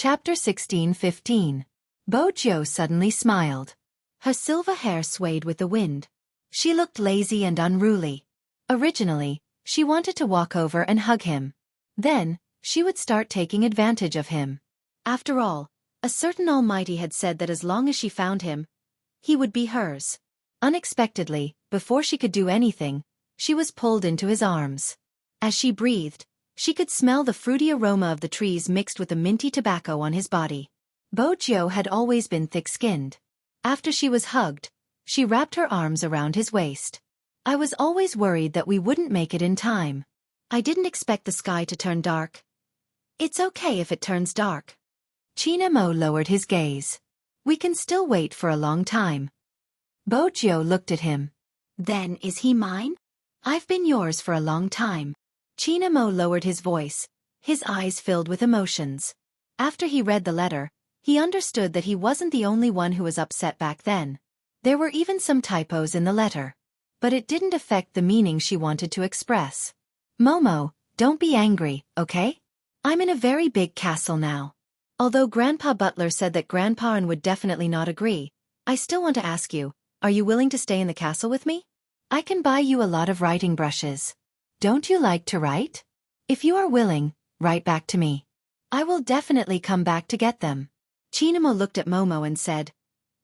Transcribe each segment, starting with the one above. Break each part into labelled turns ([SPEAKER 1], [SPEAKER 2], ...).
[SPEAKER 1] Chapter 16:15. Bo Jiu suddenly smiled. Her silver hair swayed with the wind. She looked lazy and unruly. Originally, she wanted to walk over and hug him. Then, she would start taking advantage of him. After all, a certain Almighty had said that as long as she found him, he would be hers. Unexpectedly, before she could do anything, she was pulled into his arms. As she breathed, she could smell the fruity aroma of the trees mixed with the minty tobacco on his body. Bo Jiu had always been thick-skinned. After she was hugged, she wrapped her arms around his waist. I was always worried that we wouldn't make it in time. I didn't expect the sky to turn dark. It's okay if it turns dark. Chinemo lowered his gaze. We can still wait for a long time. Bo Jiu looked at him. Then is he mine? I've been yours for a long time. Chinemo lowered his voice, his eyes filled with emotions. After he read the letter, he understood that he wasn't the only one who was upset back then. There were even some typos in the letter. But it didn't affect the meaning she wanted to express. Momo, don't be angry, okay? I'm in a very big castle now. Although Grandpa Butler said that Grandpa and would definitely not agree, I still want to ask you, are you willing to stay in the castle with me? I can buy you a lot of writing brushes. Don't you like to write? If you are willing, write back to me. I will definitely come back to get them. Chinemo looked at Momo and said,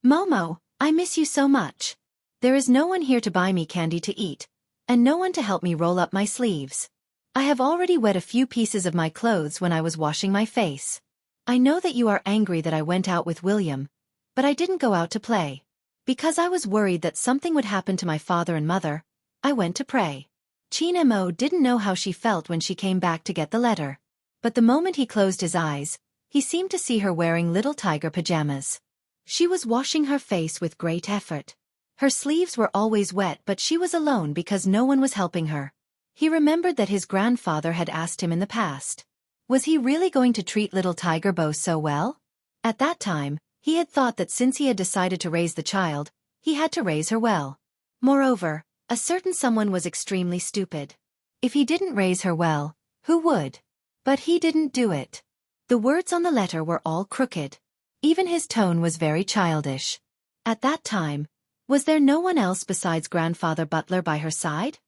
[SPEAKER 1] Momo, I miss you so much. There is no one here to buy me candy to eat, and no one to help me roll up my sleeves. I have already wet a few pieces of my clothes when I was washing my face. I know that you are angry that I went out with William, but I didn't go out to play. Because I was worried that something would happen to my father and mother, I went to pray. Chinemo didn't know how she felt when she came back to get the letter. But the moment he closed his eyes, he seemed to see her wearing little tiger pajamas. She was washing her face with great effort. Her sleeves were always wet, but she was alone because no one was helping her. He remembered that his grandfather had asked him in the past. Was he really going to treat little Tiger Bo so well? At that time, he had thought that since he had decided to raise the child, he had to raise her well. Moreover, a certain someone was extremely stupid. If he didn't raise her well, who would? But he didn't do it. The words on the letter were all crooked. Even his tone was very childish. At that time, was there no one else besides Grandfather Butler by her side?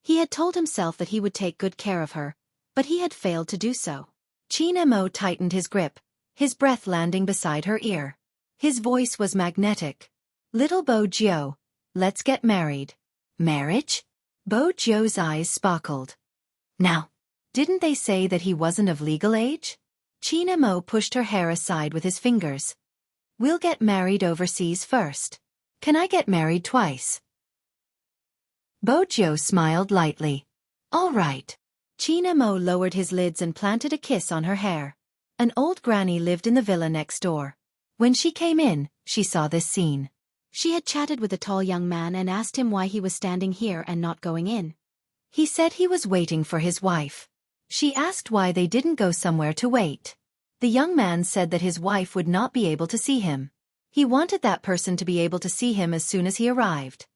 [SPEAKER 1] He had told himself that he would take good care of her, but he had failed to do so. Chinemo tightened his grip, his breath landing beside her ear. His voice was magnetic. Little Bo Jiu, let's get married. Marriage? Bo Jiu's eyes sparkled. Now, didn't they say that he wasn't of legal age? Chinemo pushed her hair aside with his fingers. We'll get married overseas first. Can I get married twice? Bo Jiu smiled lightly. All right. Chinemo lowered his lids and planted a kiss on her hair. An old granny lived in the villa next door. When she came in, she saw this scene. She had chatted with a tall young man and asked him why he was standing here and not going in. He said he was waiting for his wife. She asked why they didn't go somewhere to wait. The young man said that his wife would not be able to see him. He wanted that person to be able to see him as soon as he arrived.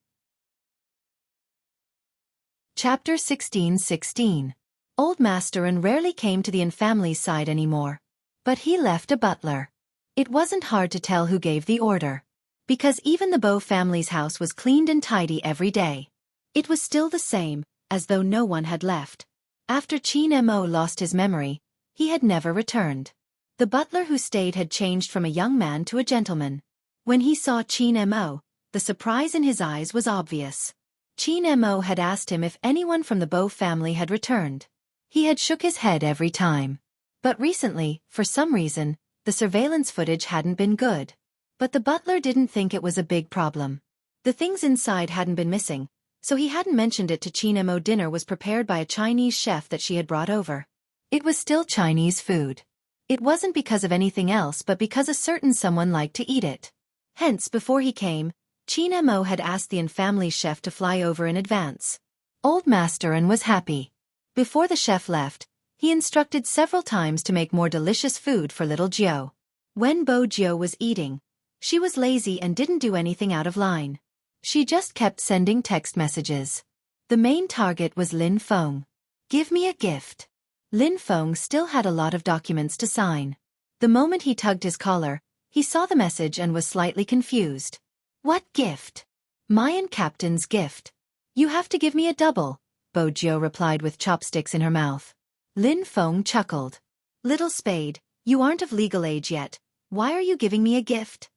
[SPEAKER 1] Chapter 16:16. Old Masterin rarely came to the Yin family's side anymore. But he left a butler. It wasn't hard to tell who gave the order. Because even the Bo family's house was cleaned and tidy every day. It was still the same, as though no one had left. After Chinemo lost his memory, he had never returned. The butler who stayed had changed from a young man to a gentleman. When he saw Chinemo, the surprise in his eyes was obvious. Chinemo had asked him if anyone from the Bo family had returned. He had shook his head every time. But recently, for some reason, the surveillance footage hadn't been good. But the butler didn't think it was a big problem. The things inside hadn't been missing, so he hadn't mentioned it to Chinemo. Dinner was prepared by a Chinese chef that she had brought over. It was still Chinese food. It wasn't because of anything else but because a certain someone liked to eat it. Hence, before he came, Chinemo had asked the Yin family chef to fly over in advance. Old Masterin was happy. Before the chef left, he instructed several times to make more delicious food for little Jiu. When Bo Jiu was eating, she was lazy and didn't do anything out of line. She just kept sending text messages. The main target was Lin Feng. Give me a gift. Lin Feng still had a lot of documents to sign. The moment he tugged his collar, he saw the message and was slightly confused. What gift? Mayan captain's gift. You have to give me a double, Bojo replied with chopsticks in her mouth. Lin Feng chuckled. Little spade, you aren't of legal age yet. Why are you giving me a gift?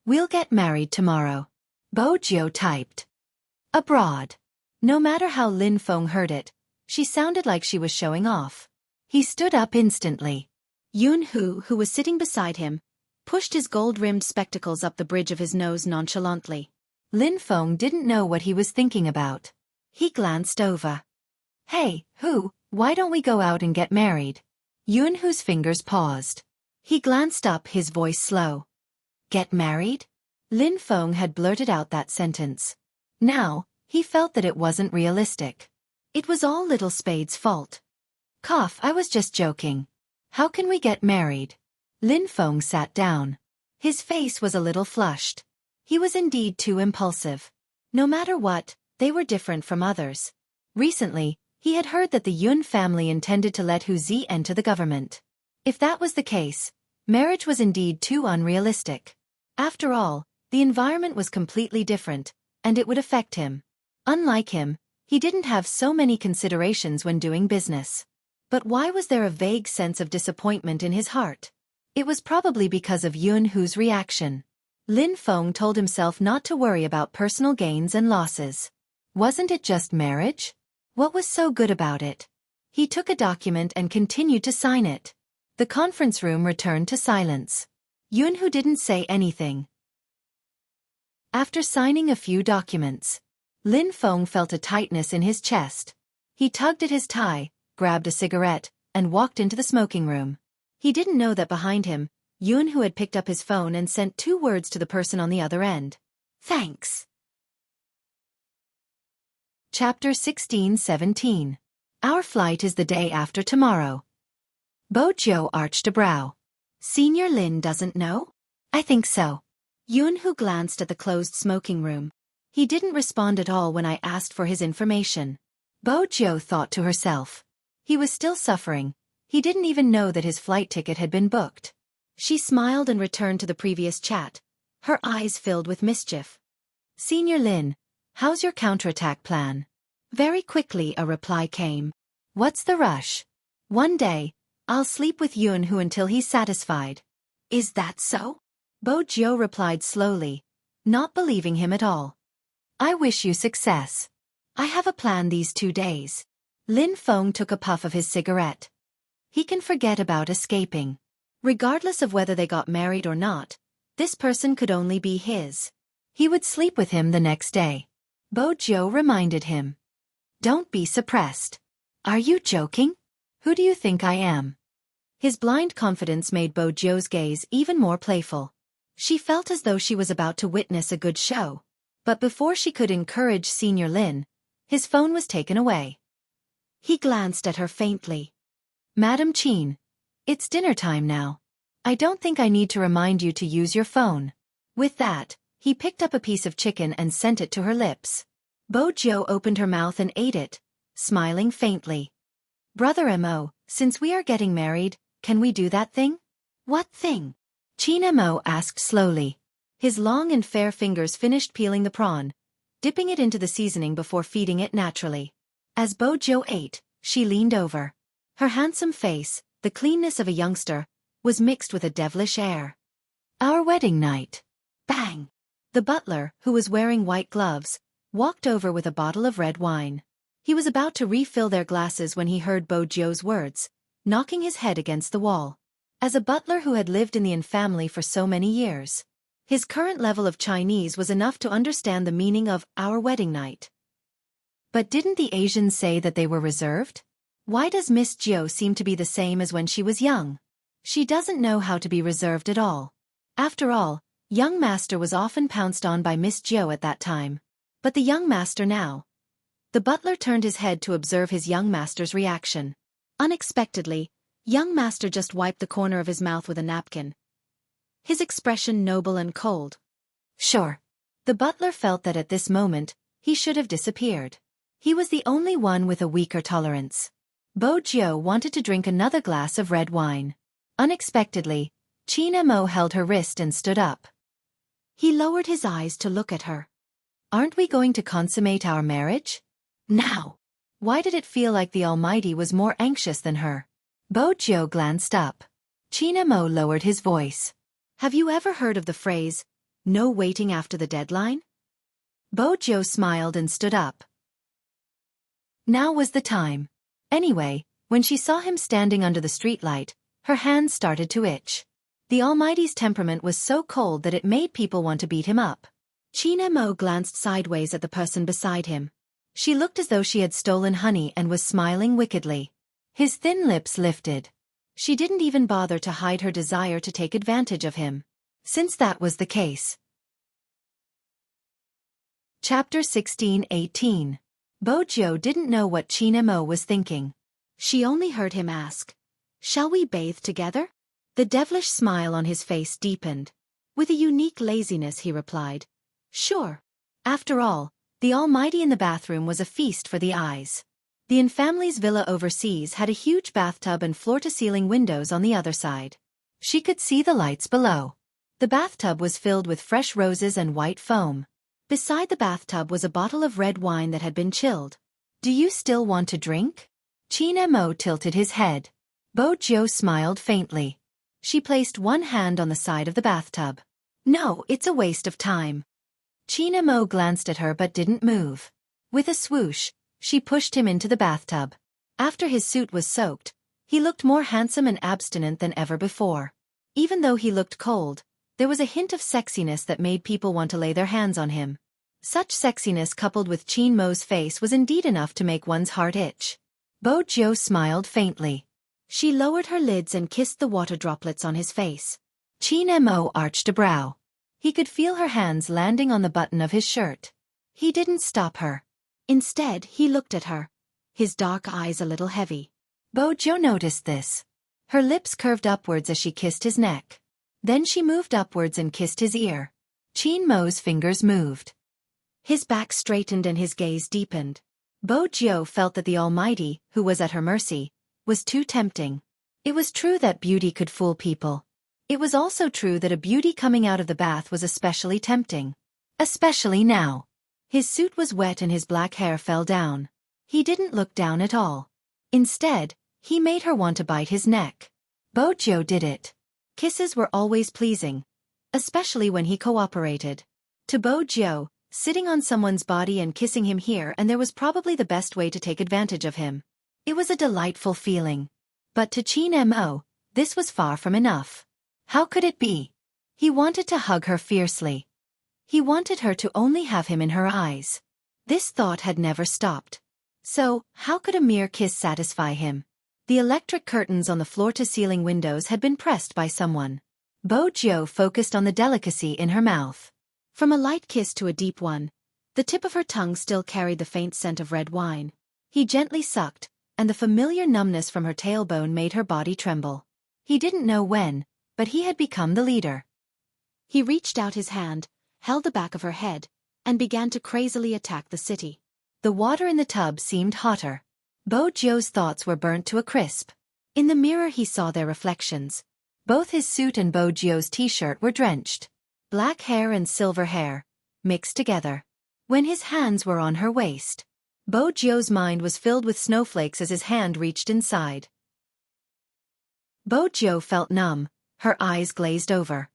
[SPEAKER 1] We'll get married tomorrow. Bojo typed. Abroad. No matter how Lin Feng heard it, she sounded like she was showing off. He stood up instantly. Yun-Hu, who was sitting beside him, pushed his gold-rimmed spectacles up the bridge of his nose nonchalantly. Lin Feng didn't know what he was thinking about. He glanced over. Hey, Hu, why don't we go out and get married? Yun-Hu's fingers paused. He glanced up, his voice slow. Get married? Lin Feng had blurted out that sentence. Now, he felt that it wasn't realistic. It was all Little Spade's fault. Cough, I was just joking. How can we get married? Lin Feng sat down. His face was a little flushed. He was indeed too impulsive. No matter what, they were different from others. Recently, he had heard that the Yun family intended to let Hu Zi enter the government. If that was the case, marriage was indeed too unrealistic. After all, the environment was completely different, and it would affect him. Unlike him, he didn't have so many considerations when doing business. But why was there a vague sense of disappointment in his heart? It was probably because of Yun-Hu's reaction. Lin Feng told himself not to worry about personal gains and losses. Wasn't it just marriage? What was so good about it? He took a document and continued to sign it. The conference room returned to silence. Yun-Hu didn't say anything. After signing a few documents, Lin Feng felt a tightness in his chest. He tugged at his tie, grabbed a cigarette, and walked into the smoking room. He didn't know that behind him, Yun-Hu had picked up his phone and sent 2 words to the person on the other end. Thanks. Chapter 16-17. Our flight is the day after tomorrow. Bojo arched a brow. Senior Lin doesn't know? I think so. Yun-Hu glanced at the closed smoking room. He didn't respond at all when I asked for his information. Bojo thought to herself. He was still suffering. He didn't even know that his flight ticket had been booked. She smiled and returned to the previous chat, her eyes filled with mischief. Senior Lin, how's your counterattack plan? Very quickly a reply came. What's the rush? One day, I'll sleep with Yun-Hu until he's satisfied. Is that so? Bojo replied slowly, not believing him at all. I wish you success. I have a plan these 2 days. Lin Feng took a puff of his cigarette. He can forget about escaping. Regardless of whether they got married or not, this person could only be his. He would sleep with him the next day. Bojo reminded him. Don't be suppressed. Are you joking? Who do you think I am? His blind confidence made Bojo's gaze even more playful. She felt as though she was about to witness a good show. But before she could encourage Senior Lin, his phone was taken away. He glanced at her faintly. Madam Qin, it's dinner time now. I don't think I need to remind you to use your phone. With that, he picked up a piece of chicken and sent it to her lips. Bojo opened her mouth and ate it, smiling faintly. Brother Mo, since we are getting married, can we do that thing? What thing? Qin Mo asked slowly. His long and fair fingers finished peeling the prawn, dipping it into the seasoning before feeding it naturally. As Bojo ate, she leaned over. Her handsome face, the cleanness of a youngster, was mixed with a devilish air. Our wedding night. Bang! The butler, who was wearing white gloves, walked over with a bottle of red wine. He was about to refill their glasses when he heard Bojo's words, knocking his head against the wall. As a butler who had lived in the Yin family for so many years, his current level of Chinese was enough to understand the meaning of our wedding night. But didn't the Asians say that they were reserved? Why does Miss Jiao seem to be the same as when she was young? She doesn't know how to be reserved at all. After all, young master was often pounced on by Miss Jiao at that time. But the young master now. The butler turned his head to observe his young master's reaction. Unexpectedly, young master just wiped the corner of his mouth with a napkin. His expression noble and cold. Sure. The butler felt that at this moment, he should have disappeared. He was the only one with a weaker tolerance. Bojo wanted to drink another glass of red wine. Unexpectedly, China Mo held her wrist and stood up. He lowered his eyes to look at her. Aren't we going to consummate our marriage? Now. Why did it feel like the Almighty was more anxious than her? Bojo glanced up. China Mo lowered his voice. Have you ever heard of the phrase, no waiting after the deadline? Bojo smiled and stood up. Now was the time. Anyway, when she saw him standing under the streetlight, her hands started to itch. The Almighty's temperament was so cold that it made people want to beat him up. China Mo glanced sideways at the person beside him. She looked as though she had stolen honey and was smiling wickedly. His thin lips lifted. She didn't even bother to hide her desire to take advantage of him. Since that was the case. Chapter 16:18. Bojo didn't know what China Mo was thinking. She only heard him ask, "Shall we bathe together?" The devilish smile on his face deepened. With a unique laziness he replied, "Sure." After all, the Almighty in the bathroom was a feast for the eyes. The In family's villa overseas had a huge bathtub and floor-to-ceiling windows on the other side. She could see the lights below. The bathtub was filled with fresh roses and white foam. Beside the bathtub was a bottle of red wine that had been chilled. "Do you still want to drink?" China Mo tilted his head. Bojo smiled faintly. She placed one hand on the side of the bathtub. "No, it's a waste of time." China Mo glanced at her but didn't move. With a swoosh, she pushed him into the bathtub. After his suit was soaked, he looked more handsome and abstinent than ever before. Even though he looked cold, there was a hint of sexiness that made people want to lay their hands on him. Such sexiness coupled with China Mo's face was indeed enough to make one's heart itch. Bojo smiled faintly. She lowered her lids and kissed the water droplets on his face. China Mo arched a brow. He could feel her hands landing on the button of his shirt. He didn't stop her. Instead, he looked at her, his dark eyes a little heavy. Bojo noticed this. Her lips curved upwards as she kissed his neck. Then she moved upwards and kissed his ear. China Mo's fingers moved. His back straightened and his gaze deepened. Bojo felt that the Almighty, who was at her mercy, was too tempting. It was true that beauty could fool people. It was also true that a beauty coming out of the bath was especially tempting. Especially now. His suit was wet and his black hair fell down. He didn't look down at all. Instead, he made her want to bite his neck. Bojo did it. Kisses were always pleasing, especially when he cooperated. To Bojo, sitting on someone's body and kissing him here and there was probably the best way to take advantage of him. It was a delightful feeling. But to China Mo, this was far from enough. How could it be? He wanted to hug her fiercely. He wanted her to only have him in her eyes. This thought had never stopped. So, how could a mere kiss satisfy him? The electric curtains on the floor-to-ceiling windows had been pressed by someone. Bojo focused on the delicacy in her mouth. From a light kiss to a deep one, the tip of her tongue still carried the faint scent of red wine. He gently sucked, and the familiar numbness from her tailbone made her body tremble. He didn't know when, but he had become the leader. He reached out his hand, held the back of her head, and began to crazily attack the city. The water in the tub seemed hotter. Bojo's thoughts were burnt to a crisp. In the mirror he saw their reflections. Both his suit and Bojo's t-shirt were drenched. Black hair and silver hair, mixed together. When his hands were on her waist, Bojo's mind was filled with snowflakes as his hand reached inside. Bojo felt numb, her eyes glazed over.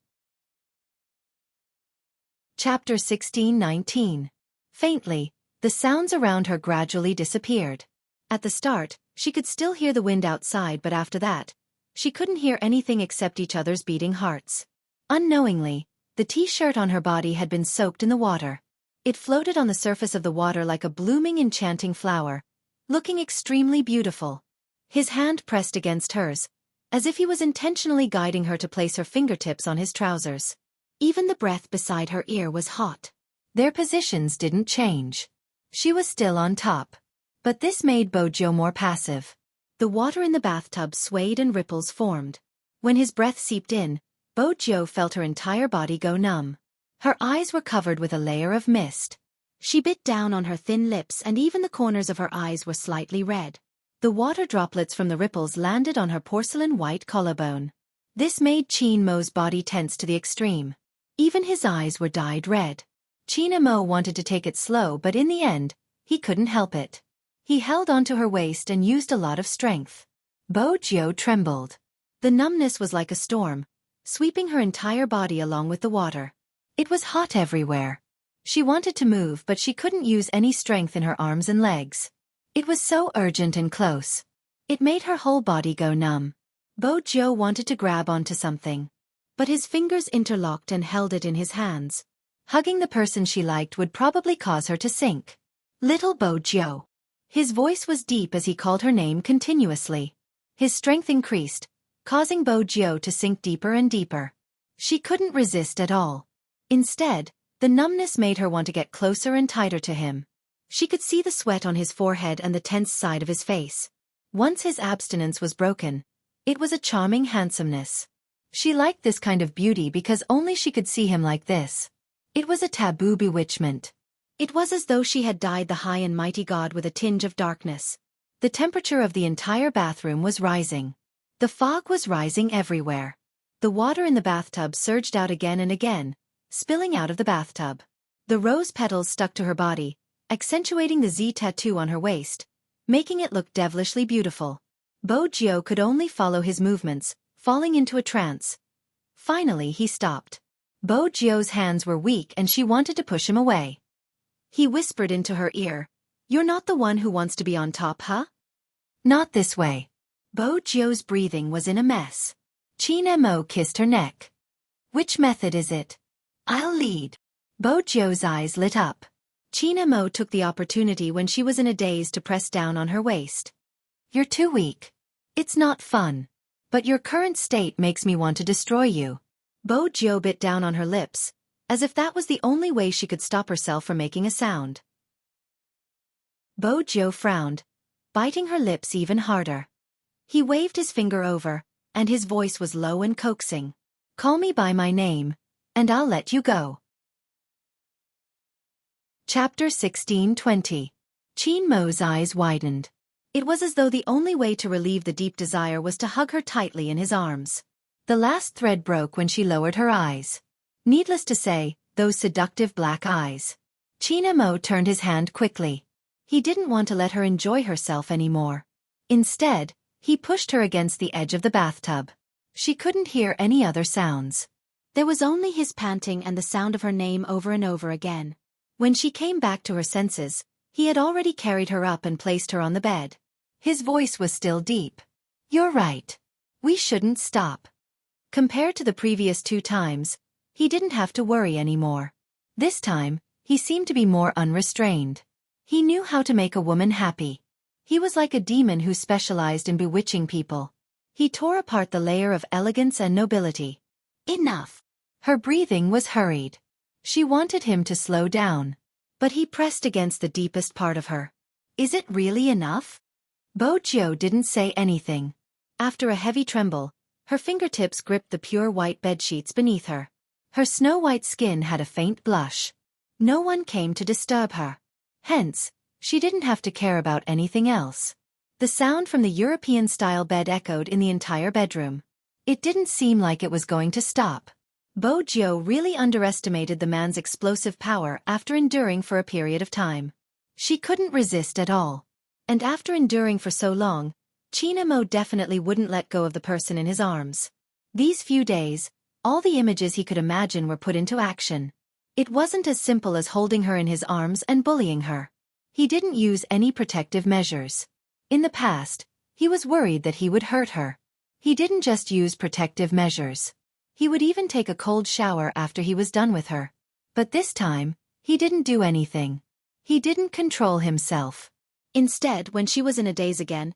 [SPEAKER 1] Chapter 16:19. Faintly, the sounds around her gradually disappeared. At the start, she could still hear the wind outside, but after that, she couldn't hear anything except each other's beating hearts. Unknowingly, the t-shirt on her body had been soaked in the water. It floated on the surface of the water like a blooming, enchanting flower, looking extremely beautiful. His hand pressed against hers, as if he was intentionally guiding her to place her fingertips on his trousers. Even the breath beside her ear was hot. Their positions didn't change. She was still on top. But this made Bojo more passive. The water in the bathtub swayed and ripples formed. When his breath seeped in, Bojo felt her entire body go numb. Her eyes were covered with a layer of mist. She bit down on her thin lips and even the corners of her eyes were slightly red. The water droplets from the ripples landed on her porcelain white collarbone. This made Qin Mo's body tense to the extreme. Even his eyes were dyed red. Qin Mo wanted to take it slow, but in the end, he couldn't help it. He held onto her waist and used a lot of strength. Bo Jiu trembled. The numbness was like a storm, sweeping her entire body along with the water. It was hot everywhere. She wanted to move, but she couldn't use any strength in her arms and legs. It was so urgent and close. It made her whole body go numb. Bo Jiu wanted to grab onto something, but his fingers interlocked and held it in his hands. Hugging the person she liked would probably cause her to sink. Little Bo Jiu. His voice was deep as he called her name continuously. His strength increased, causing Bo Jiu to sink deeper and deeper. She couldn't resist at all. Instead, the numbness made her want to get closer and tighter to him. She could see the sweat on his forehead and the tense side of his face. Once his abstinence was broken, it was a charming handsomeness. She liked this kind of beauty because only she could see him like this. It was a taboo bewitchment. It was as though she had dyed the high and mighty god with a tinge of darkness. The temperature of the entire bathroom was rising. The fog was rising everywhere. The water in the bathtub surged out again and again, spilling out of the bathtub. The rose petals stuck to her body, accentuating the Z tattoo on her waist, making it look devilishly beautiful. Bo Jiu could only follow his movements, falling into a trance. Finally he stopped. Bo Jiu's hands were weak and she wanted to push him away. He whispered into her ear, "You're not the one who wants to be on top, huh? Not this way." Bo Jiu's breathing was in a mess. Qin Mo kissed her neck. "Which method is it?" "I'll lead." Bo Jiu's eyes lit up. Qin Mo took the opportunity when she was in a daze to press down on her waist. "You're too weak. It's not fun. But your current state makes me want to destroy you." Bo Jiu bit down on her lips, as if that was the only way she could stop herself from making a sound. Bo Jiu frowned, biting her lips even harder. He waved his finger over, and his voice was low and coaxing. "Call me by my name, and I'll let you go." Chapter 16:20. Qin Mo's eyes widened. It was as though the only way to relieve the deep desire was to hug her tightly in his arms. The last thread broke when she lowered her eyes. Needless to say, those seductive black eyes. Qin Mo turned his hand quickly. He didn't want to let her enjoy herself anymore. Instead, he pushed her against the edge of the bathtub. She couldn't hear any other sounds. There was only his panting and the sound of her name over and over again. When she came back to her senses, he had already carried her up and placed her on the bed. His voice was still deep. "You're right. We shouldn't stop." Compared to the previous 2 times, he didn't have to worry anymore. This time, he seemed to be more unrestrained. He knew how to make a woman happy. He was like a demon who specialized in bewitching people. He tore apart the layer of elegance and nobility. Enough. Her breathing was hurried. She wanted him to slow down. But he pressed against the deepest part of her. "Is it really enough?" Bo Jiu didn't say anything. After a heavy tremble, her fingertips gripped the pure white bedsheets beneath her. Her snow-white skin had a faint blush. No one came to disturb her. Hence, she didn't have to care about anything else. The sound from the European-style bed echoed in the entire bedroom. It didn't seem like it was going to stop. Bo Jiu really underestimated the man's explosive power after enduring for a period of time. She couldn't resist at all. And after enduring for so long, Qin Mo definitely wouldn't let go of the person in his arms. These few days, all the images he could imagine were put into action. It wasn't as simple as holding her in his arms and bullying her. He didn't use any protective measures. In the past, he was worried that he would hurt her. He didn't just use protective measures. He would even take a cold shower after he was done with her. But this time, he didn't do anything. He didn't control himself. Instead, when she was in a daze again,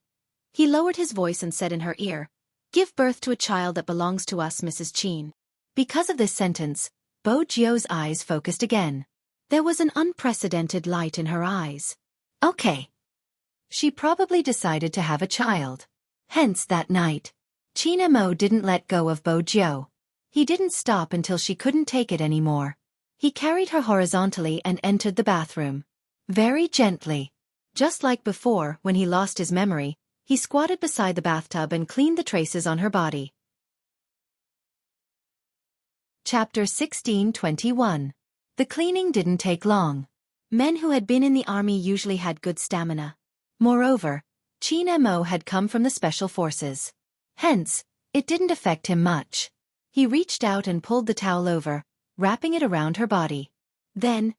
[SPEAKER 1] he lowered his voice and said in her ear, "Give birth to a child that belongs to us, Mrs. Qin." Because of this sentence, Bo Jiu's eyes focused again. There was an unprecedented light in her eyes. Okay. She probably decided to have a child. Hence that night, Qin Mo didn't let go of Bo Jiu. He didn't stop until she couldn't take it anymore. He carried her horizontally and entered the bathroom. Very gently. Just like before, when he lost his memory, he squatted beside the bathtub and cleaned the traces on her body. Chapter 16:21. The cleaning didn't take long. Men who had been in the army usually had good stamina. Moreover, Qin Mo had come from the special forces. Hence, it didn't affect him much. He reached out and pulled the towel over, wrapping it around her body. Then,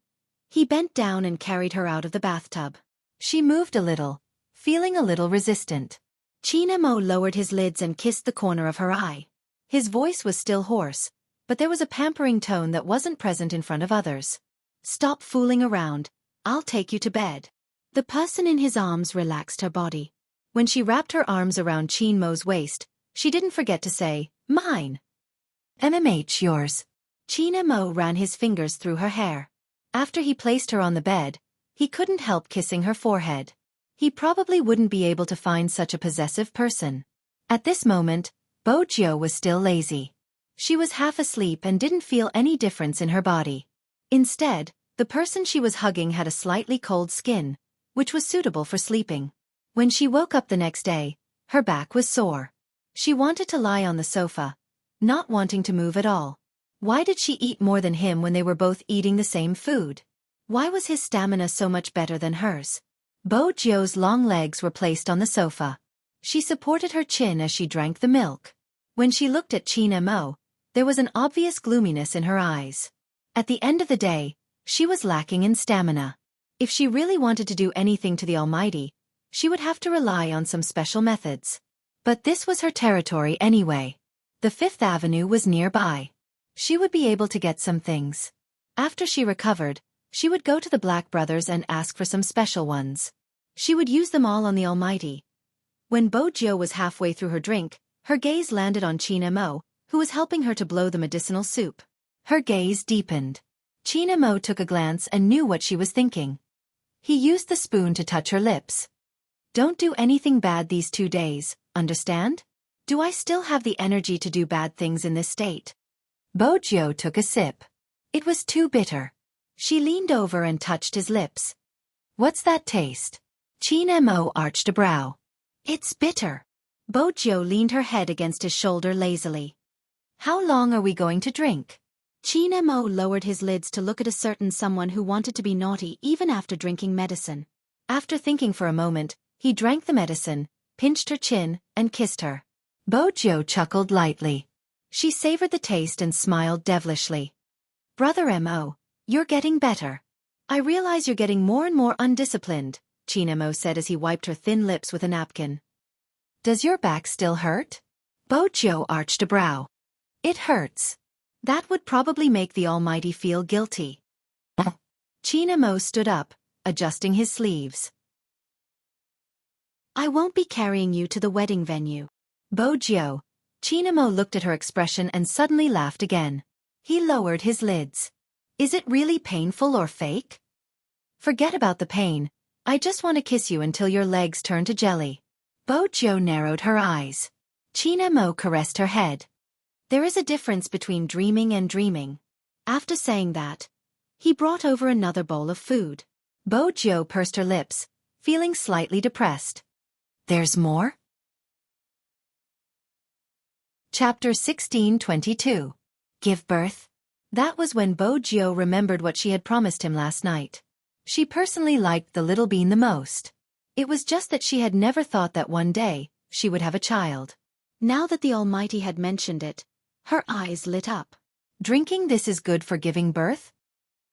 [SPEAKER 1] he bent down and carried her out of the bathtub. She moved a little, feeling a little resistant. Qin Mo lowered his lids and kissed the corner of her eye. His voice was still hoarse, but there was a pampering tone that wasn't present in front of others. "Stop fooling around, I'll take you to bed." The person in his arms relaxed her body. When she wrapped her arms around Qin Mo's waist, she didn't forget to say, "Mine." Yours." Qin Mo ran his fingers through her hair. After he placed her on the bed, he couldn't help kissing her forehead. He probably wouldn't be able to find such a possessive person. At this moment, Bojiu was still lazy. She was half asleep and didn't feel any difference in her body. Instead, the person she was hugging had a slightly cold skin, which was suitable for sleeping. When she woke up the next day, her back was sore. She wanted to lie on the sofa, not wanting to move at all. Why did she eat more than him when they were both eating the same food? Why was his stamina so much better than hers? Bojiu's long legs were placed on the sofa. She supported her chin as she drank the milk. When she looked at Qin Mo, there was an obvious gloominess in her eyes. At the end of the day, she was lacking in stamina. If she really wanted to do anything to the Almighty, she would have to rely on some special methods. But this was her territory anyway. The Fifth Avenue was nearby. She would be able to get some things. After she recovered, she would go to the Black Brothers and ask for some special ones. She would use them all on the Almighty. When Bojiu was halfway through her drink, her gaze landed on Qin Mo, who was helping her to blow the medicinal soup. Her gaze deepened. Qin Mo took a glance and knew what she was thinking. He used the spoon to touch her lips. "Don't do anything bad these 2 days, understand? Do I still have the energy to do bad things in this state?" Bojiu took a sip. It was too bitter. She leaned over and touched his lips. "What's that taste?" Qin Mo arched a brow. "It's bitter." Bojiu leaned her head against his shoulder lazily. "How long are we going to drink?" Qin Mo lowered his lids to look at a certain someone who wanted to be naughty even after drinking medicine. After thinking for a moment, he drank the medicine, pinched her chin, and kissed her. Bojiu chuckled lightly. She savored the taste and smiled devilishly. "Brother Mo, you're getting better. I realize you're getting more and more undisciplined," Qin Mo said as he wiped her thin lips with a napkin. "Does your back still hurt?" Bojiu arched a brow. "It hurts. That would probably make the Almighty feel guilty." Qin Mo stood up, adjusting his sleeves. "I won't be carrying you to the wedding venue." Bojiu. Qin Mo looked at her expression and suddenly laughed again. He lowered his lids. "Is it really painful or fake?" "Forget about the pain. I just want to kiss you until your legs turn to jelly." Bojiu narrowed her eyes. Qin Mo caressed her head. "There is a difference between dreaming and dreaming." After saying that, he brought over another bowl of food. Bojiu pursed her lips, feeling slightly depressed. "There's more?" Chapter 16:22. Give birth? That was when Bojiu remembered what she had promised him last night. She personally liked the little bean the most. It was just that she had never thought that one day, she would have a child. Now that the Almighty had mentioned it, her eyes lit up. Drinking this is good for giving birth?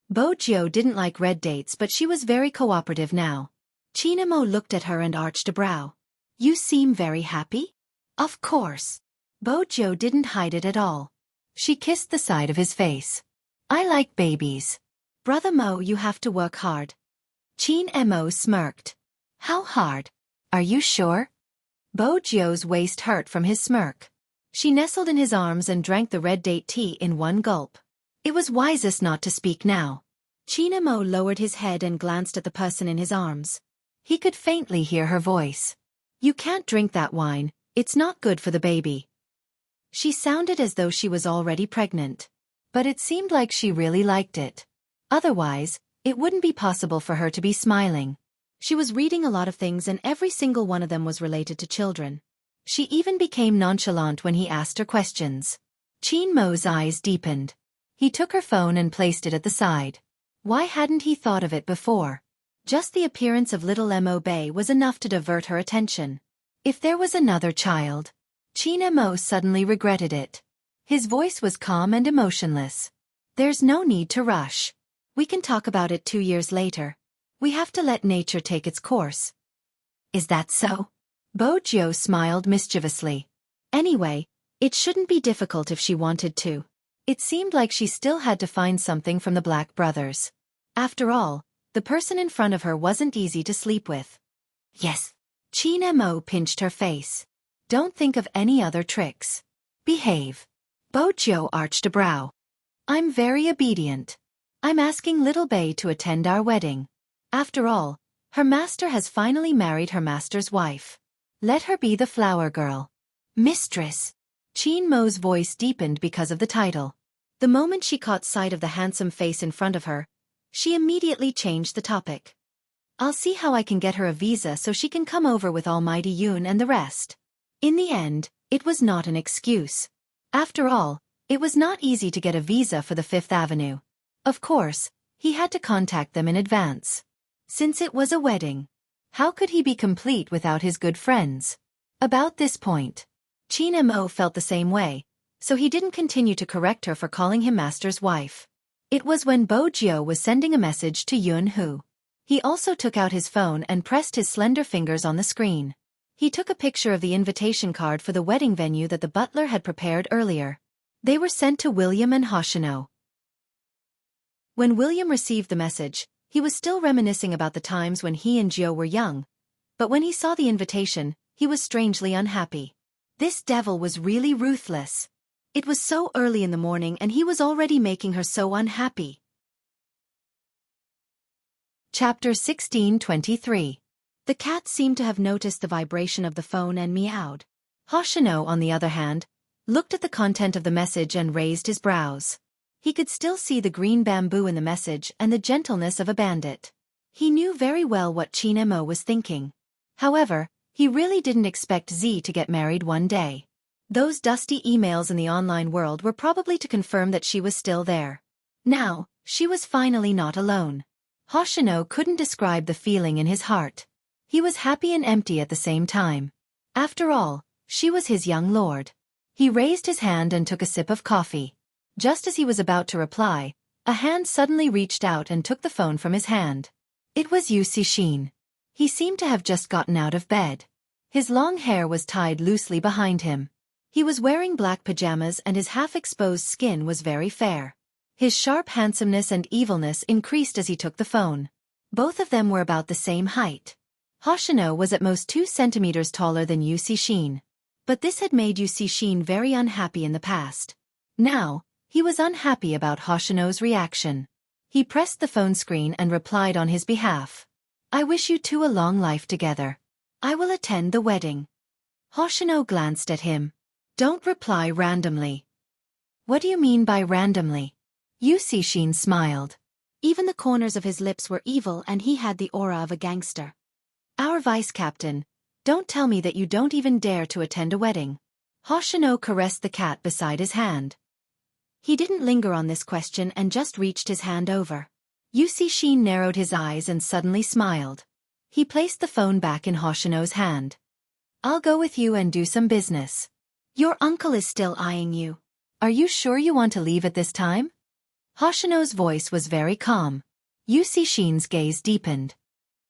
[SPEAKER 1] Bojiu didn't like red dates, but she was very cooperative now. Qin Mo looked at her and arched a brow. "You seem very happy?" "Of course." Bojiu didn't hide it at all. She kissed the side of his face. "I like babies." "Brother Mo, you have to work hard." Qin Mo smirked. "How hard? Are you sure?" Bojiu's waist hurt from his smirk. She nestled in his arms and drank the red date tea in one gulp. It was wisest not to speak now. Qin Mo lowered his head and glanced at the person in his arms. He could faintly hear her voice. "You can't drink that wine, it's not good for the baby." She sounded as though she was already pregnant. But it seemed like she really liked it. Otherwise, it wouldn't be possible for her to be smiling. She was reading a lot of things and every single one of them was related to children. She even became nonchalant when he asked her questions. Qin Mo's eyes deepened. He took her phone and placed it at the side. Why hadn't he thought of it before? Just the appearance of little Mo Bei was enough to divert her attention. If there was another child, Qin Mo suddenly regretted it. His voice was calm and emotionless. There's no need to rush. We can talk about it 2 years later. We have to let nature take its course. Is that so? Bojo smiled mischievously. Anyway, it shouldn't be difficult if she wanted to. It seemed like she still had to find something from the Black brothers. After all, the person in front of her wasn't easy to sleep with. Yes. Qin Mo pinched her face. Don't think of any other tricks. Behave. Bojo arched a brow. I'm very obedient. I'm asking little Bei to attend our wedding. After all, her master has finally married her master's wife. Let her be the flower girl. Mistress. Qin Mo's voice deepened because of the title. The moment she caught sight of the handsome face in front of her, she immediately changed the topic. I'll see how I can get her a visa so she can come over with Almighty Yun and the rest. In the end, it was not an excuse. After all, it was not easy to get a visa for the Fifth Avenue. Of course, he had to contact them in advance. Since it was a wedding, how could he be complete without his good friends? About this point, Qin Mo felt the same way, so he didn't continue to correct her for calling him master's wife. It was when Bojo was sending a message to Yun Hu. He also took out his phone and pressed his slender fingers on the screen. He took a picture of the invitation card for the wedding venue that the butler had prepared earlier. They were sent to William and Hoshino. When William received the message, he was still reminiscing about the times when he and Jio were young. But when he saw the invitation, he was strangely unhappy. This devil was really ruthless. It was so early in the morning and he was already making her so unhappy. Chapter 16:23. The cat seemed to have noticed the vibration of the phone and meowed. Hoshino, on the other hand, looked at the content of the message and raised his brows. He could still see the green bamboo in the message and the gentleness of a bandit. He knew very well what Qin Mo was thinking. However, he really didn't expect Z to get married one day. Those dusty emails in the online world were probably to confirm that she was still there. Now, she was finally not alone. Hoshino couldn't describe the feeling in his heart. He was happy and empty at the same time. After all, she was his young lord. He raised his hand and took a sip of coffee. Just as he was about to reply, a hand suddenly reached out and took the phone from his hand. It was Yu Cixin. He seemed to have just gotten out of bed. His long hair was tied loosely behind him. He was wearing black pajamas and his half-exposed skin was very fair. His sharp handsomeness and evilness increased as he took the phone. Both of them were about the same height. Hoshino was at most 2 centimeters taller than Yu Cixin. But this had made Yu Cixin very unhappy in the past. Now, he was unhappy about Hoshino's reaction. He pressed the phone screen and replied on his behalf. I wish you two a long life together. I will attend the wedding. Hoshino glanced at him. Don't reply randomly. What do you mean by randomly? Yu Cixin smiled. Even the corners of his lips were evil and he had the aura of a gangster. Our vice captain, don't tell me that you don't even dare to attend a wedding. Hoshino caressed the cat beside his hand. He didn't linger on this question and just reached his hand over. Yu Cixin narrowed his eyes and suddenly smiled. He placed the phone back in Hoshino's hand. I'll go with you and do some business. Your uncle is still eyeing you. Are you sure you want to leave at this time? Hoshino's voice was very calm. Yu Cixin's gaze deepened.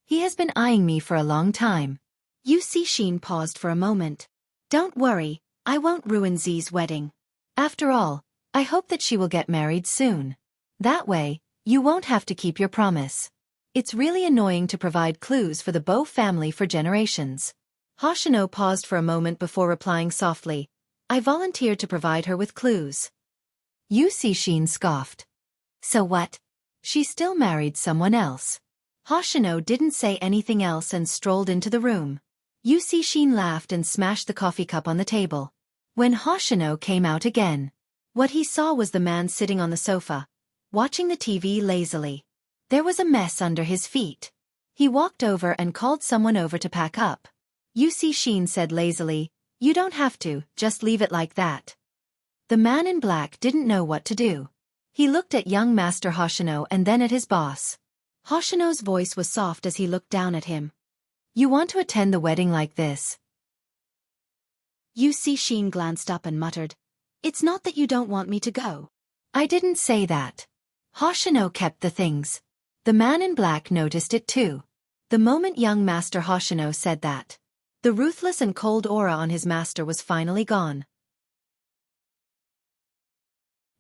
[SPEAKER 1] He has been eyeing me for a long time. Yu Cixin paused for a moment. Don't worry, I won't ruin Z's wedding. After all, I hope that she will get married soon. That way, you won't have to keep your promise. It's really annoying to provide clues for the Bo family for generations. Hoshino paused for a moment before replying softly. I volunteered to provide her with clues. Yu Cixin scoffed. So what? She still married someone else. Hoshino didn't say anything else and strolled into the room. Yu Cixin laughed and smashed the coffee cup on the table. When Hoshino came out again, what he saw was the man sitting on the sofa, watching the TV lazily. There was a mess under his feet. He walked over and called someone over to pack up. Yu Cixin said lazily, You don't have to, just leave it like that. The man in black didn't know what to do. He looked at young Master Hoshino and then at his boss. Hoshino's voice was soft as he looked down at him. You want to attend the wedding like this? Yu Cixin glanced up and muttered, It's not that you don't want me to go. I didn't say that. Hoshino kept the things. The man in black noticed it too. The moment young Master Hoshino said that, the ruthless and cold aura on his master was finally gone.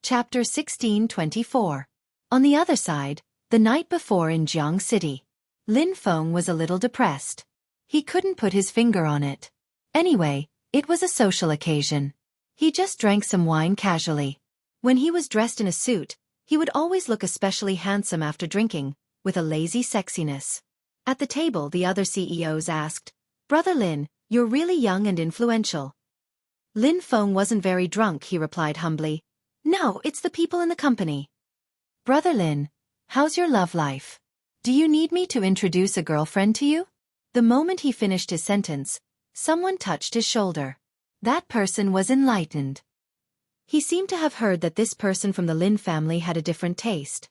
[SPEAKER 1] Chapter 1624. On the other side, the night before in Jiang City, Lin Feng was a little depressed. He couldn't put his finger on it. Anyway, it was a social occasion. He just drank some wine casually. When he was dressed in a suit, he would always look especially handsome after drinking, with a lazy sexiness. At the table, the other CEOs asked, Brother Lin, you're really young and influential. Lin Feng wasn't very drunk, he replied humbly. No, it's the people in the company. Brother Lin, how's your love life? Do you need me to introduce a girlfriend to you? The moment he finished his sentence, someone touched his shoulder. That person was enlightened. He seemed to have heard that this person from the Lin family had a different taste.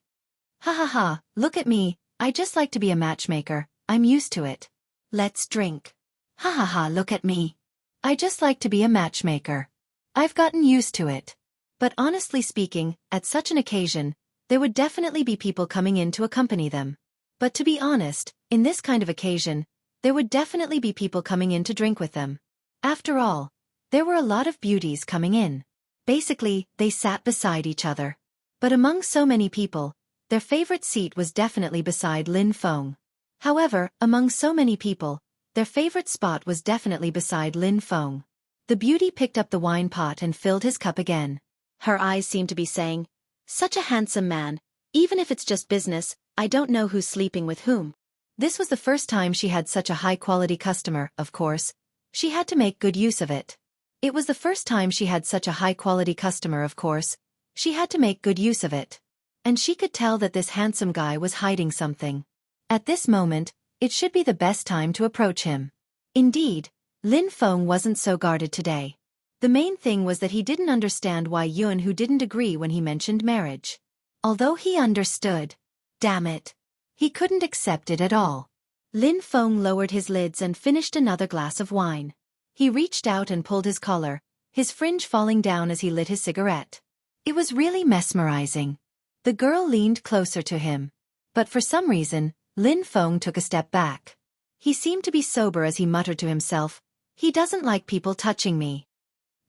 [SPEAKER 1] Ha ha ha, look at me, I just like to be a matchmaker, I'm used to it. Let's drink. Ha ha ha, look at me. I just like to be a matchmaker. I've gotten used to it. But honestly speaking, at such an occasion, there would definitely be people coming in to accompany them. But to be honest, in this kind of occasion, there would definitely be people coming in to drink with them. After all, there were a lot of beauties coming in. Basically, they sat beside each other. But among so many people, their favorite seat was definitely beside Lin Feng. However, among so many people, their favorite spot was definitely beside Lin Feng. The beauty picked up the wine pot and filled his cup again. Her eyes seemed to be saying, Such a handsome man, even if it's just business, I don't know who's sleeping with whom. This was the first time she had such a high-quality customer, of course. She had to make good use of it. It was the first time she had such a high-quality customer, of course. She had to make good use of it. And she could tell that this handsome guy was hiding something. At this moment, it should be the best time to approach him. Indeed, Lin Feng wasn't so guarded today. The main thing was that he didn't understand why Yun Hu didn't agree when he mentioned marriage. Although he understood. Damn it. He couldn't accept it at all. Lin Feng lowered his lids and finished another glass of wine. He reached out and pulled his collar, his fringe falling down as he lit his cigarette. It was really mesmerizing. The girl leaned closer to him. But for some reason, Lin Feng took a step back. He seemed to be sober as he muttered to himself, He doesn't like people touching me.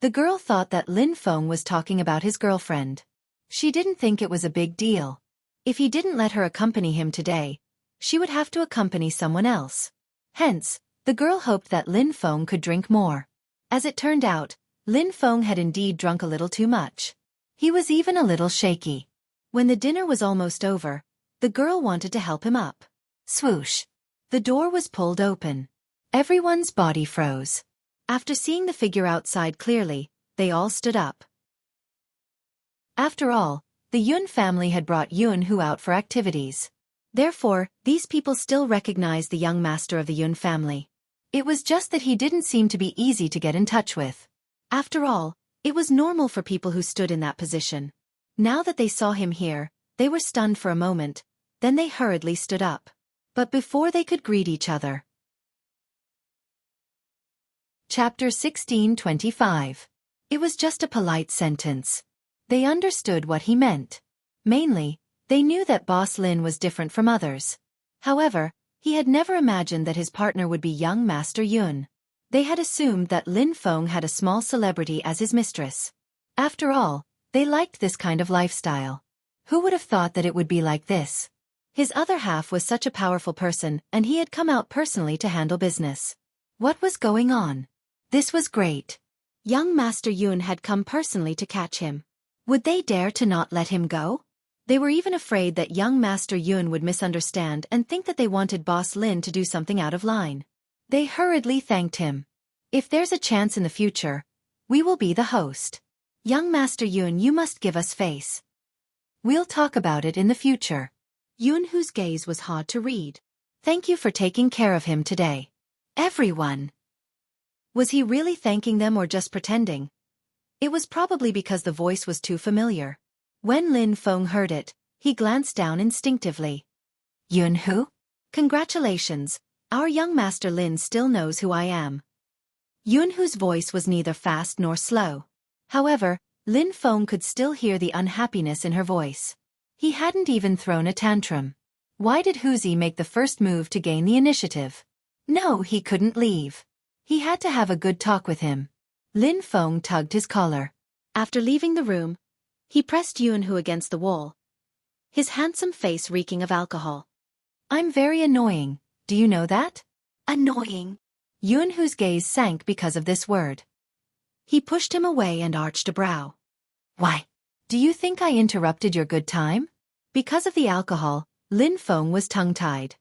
[SPEAKER 1] The girl thought that Lin Feng was talking about his girlfriend. She didn't think it was a big deal. If he didn't let her accompany him today, she would have to accompany someone else. Hence, the girl hoped that Lin Feng could drink more. As it turned out, Lin Feng had indeed drunk a little too much. He was even a little shaky. When the dinner was almost over, the girl wanted to help him up. Swoosh! The door was pulled open. Everyone's body froze. After seeing the figure outside clearly, they all stood up. After all, the Yun family had brought Yun Hu out for activities. Therefore, these people still recognized the young master of the Yun family. It was just that he didn't seem to be easy to get in touch with. After all, it was normal for people who stood in that position. Now that they saw him here, they were stunned for a moment, then they hurriedly stood up. But before they could greet each other. Chapter 1625. It was just a polite sentence. They understood what he meant. Mainly, they knew that Boss Lin was different from others. However, he had never imagined that his partner would be young Master Yun. They had assumed that Lin Feng had a small celebrity as his mistress. After all, they liked this kind of lifestyle. Who would have thought that it would be like this? His other half was such a powerful person, and he had come out personally to handle business. What was going on? This was great. Young Master Yun had come personally to catch him. Would they dare to not let him go? They were even afraid that young Master Yun would misunderstand and think that they wanted Boss Lin to do something out of line. They hurriedly thanked him. If there's a chance in the future, we will be the host. Young Master Yun, you must give us face. We'll talk about it in the future. Yun Hu's gaze was hard to read. Thank you for taking care of him today. Everyone. Was he really thanking them or just pretending? It was probably because the voice was too familiar. When Lin Feng heard it, he glanced down instinctively. Yunhu? Congratulations, our young master Lin still knows who I am. Yunhu's voice was neither fast nor slow. However, Lin Feng could still hear the unhappiness in her voice. He hadn't even thrown a tantrum. Why did Huzi make the first move to gain the initiative? No, he couldn't leave. He had to have a good talk with him. Lin Feng tugged his collar. After leaving the room, he pressed Yunhu against the wall, his handsome face reeking of alcohol. I'm very annoying, do you know that? Annoying. Yunhu's gaze sank because of this word. He pushed him away and arched a brow. Why? Do you think I interrupted your good time? Because of the alcohol, Lin Feng was tongue-tied.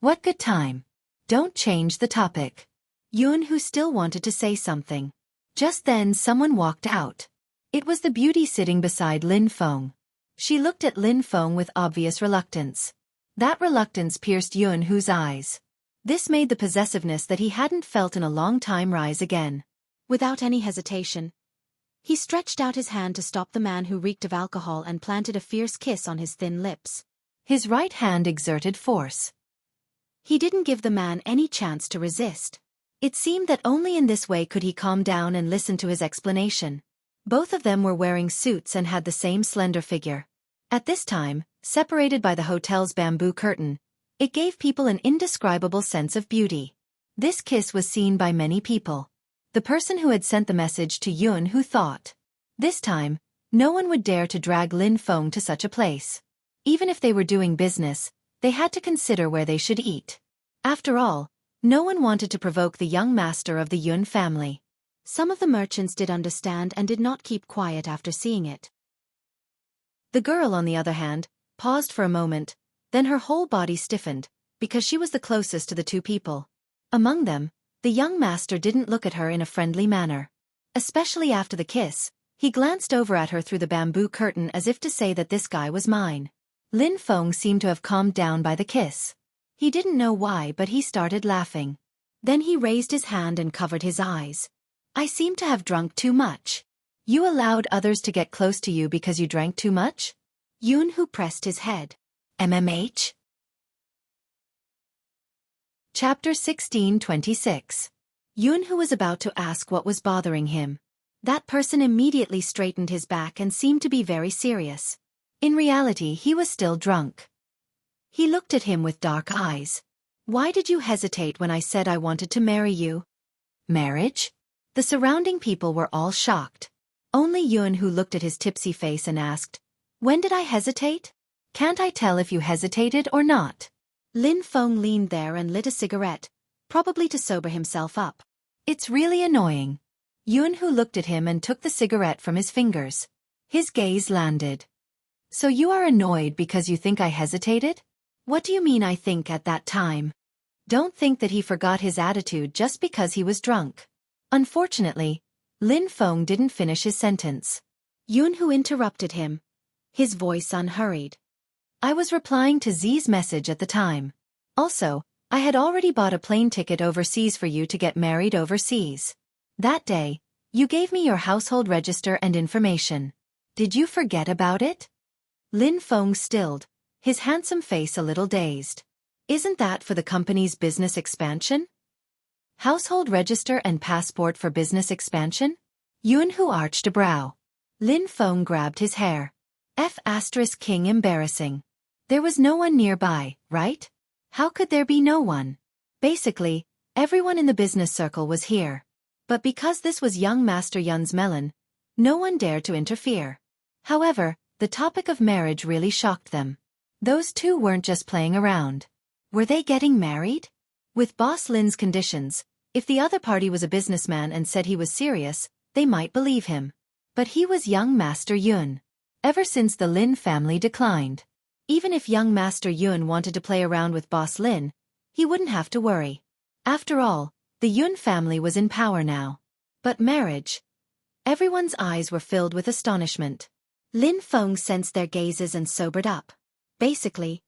[SPEAKER 1] What good time? Don't change the topic. Yunhu still wanted to say something. Just then someone walked out. It was the beauty sitting beside Lin Feng. She looked at Lin Feng with obvious reluctance. That reluctance pierced Yunhu's eyes. This made the possessiveness that he hadn't felt in a long time rise again. Without any hesitation, he stretched out his hand to stop the man who reeked of alcohol and planted a fierce kiss on his thin lips. His right hand exerted force. He didn't give the man any chance to resist. It seemed that only in this way could he calm down and listen to his explanation. Both of them were wearing suits and had the same slender figure. At this time, separated by the hotel's bamboo curtain, it gave people an indescribable sense of beauty. This kiss was seen by many people. The person who had sent the message to Yunhu thought. This time, no one would dare to drag Lin Feng to such a place. Even if they were doing business, they had to consider where they should eat. After all, no one wanted to provoke the young master of the Yun family. Some of the merchants did understand and did not keep quiet after seeing it. The girl, on the other hand, paused for a moment, then her whole body stiffened, because she was the closest to the two people. Among them, the young master didn't look at her in a friendly manner. Especially after the kiss, he glanced over at her through the bamboo curtain as if to say that this guy was mine. Lin Feng seemed to have calmed down by the kiss. He didn't know why, but he started laughing. Then he raised his hand and covered his eyes. I seem to have drunk too much. You allowed others to get close to you because you drank too much? Yunhu pressed his head. MMH? Chapter 16:26. Yunhu was about to ask what was bothering him. That person immediately straightened his back and seemed to be very serious. In reality, he was still drunk. He looked at him with dark eyes. Why did you hesitate when I said I wanted to marry you? Marriage? The surrounding people were all shocked. Only Yunhu looked at his tipsy face and asked, when did I hesitate? Can't I tell if you hesitated or not? Lin Feng leaned there and lit a cigarette, probably to sober himself up. It's really annoying. Yunhu looked at him and took the cigarette from his fingers. His gaze landed. So you are annoyed because you think I hesitated? What do you mean I think at that time? Don't think that he forgot his attitude just because he was drunk. Unfortunately, Lin Feng didn't finish his sentence. Yunhu interrupted him, his voice unhurried. I was replying to Zi's message at the time. Also, I had already bought a plane ticket overseas for you to get married overseas. That day, you gave me your household register and information. Did you forget about it? Lin Feng stilled, his handsome face a little dazed. Isn't that for the company's business expansion? Household register and passport for business expansion? Yunhu arched a brow. Lin Feng grabbed his hair. King embarrassing. There was no one nearby, right? How could there be no one? Basically, everyone in the business circle was here. But because this was young Master Yun's melon, no one dared to interfere. However, the topic of marriage really shocked them. Those two weren't just playing around. Were they getting married? With Boss Lin's conditions, if the other party was a businessman and said he was serious, they might believe him. But he was young Master Yun. Ever since the Lin family declined. Even if young Master Yun wanted to play around with Boss Lin, he wouldn't have to worry. After all, the Yun family was in power now. But marriage? Everyone's eyes were filled with astonishment. Lin Feng sensed their gazes and sobered up. Basically,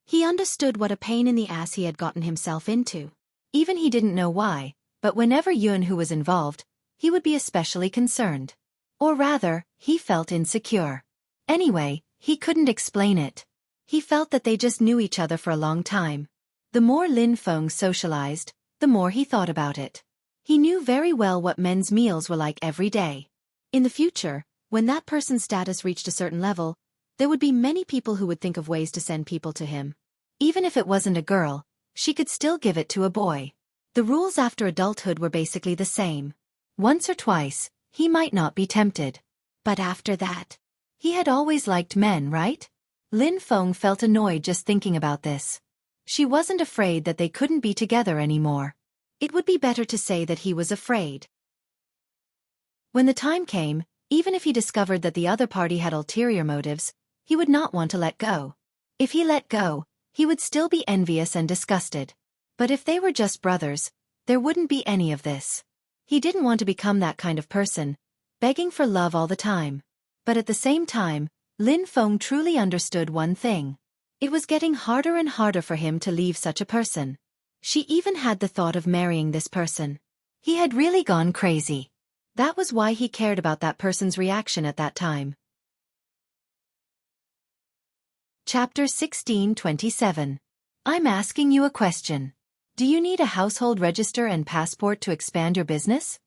[SPEAKER 1] he understood what a pain in the ass he had gotten himself into. Even he didn't know why, but whenever Yunhu was involved, he would be especially concerned. Or rather, he felt insecure. Anyway, he couldn't explain it. He felt that they just knew each other for a long time. The more Lin Feng socialized, the more he thought about it. He knew very well what men's meals were like every day. In the future, when that person's status reached a certain level, there would be many people who would think of ways to send people to him. Even if it wasn't a girl, she could still give it to a boy. The rules after adulthood were basically the same. Once or twice, he might not be tempted. But after that, he had always liked men, right? Lin Feng felt annoyed just thinking about this. She wasn't afraid that they couldn't be together anymore. It would be better to say that he was afraid. When the time came, even if he discovered that the other party had ulterior motives, he would not want to let go. If he let go, he would still be envious and disgusted. But if they were just brothers, there wouldn't be any of this. He didn't want to become that kind of person, begging for love all the time. But at the same time, Lin Feng truly understood one thing. It was getting harder and harder for him to leave such a person. She even had the thought of marrying this person. He had really gone crazy. That was why he cared about that person's reaction at that time. Chapter 16:27. I'm asking you a question. Do you need a household register and passport to expand your business?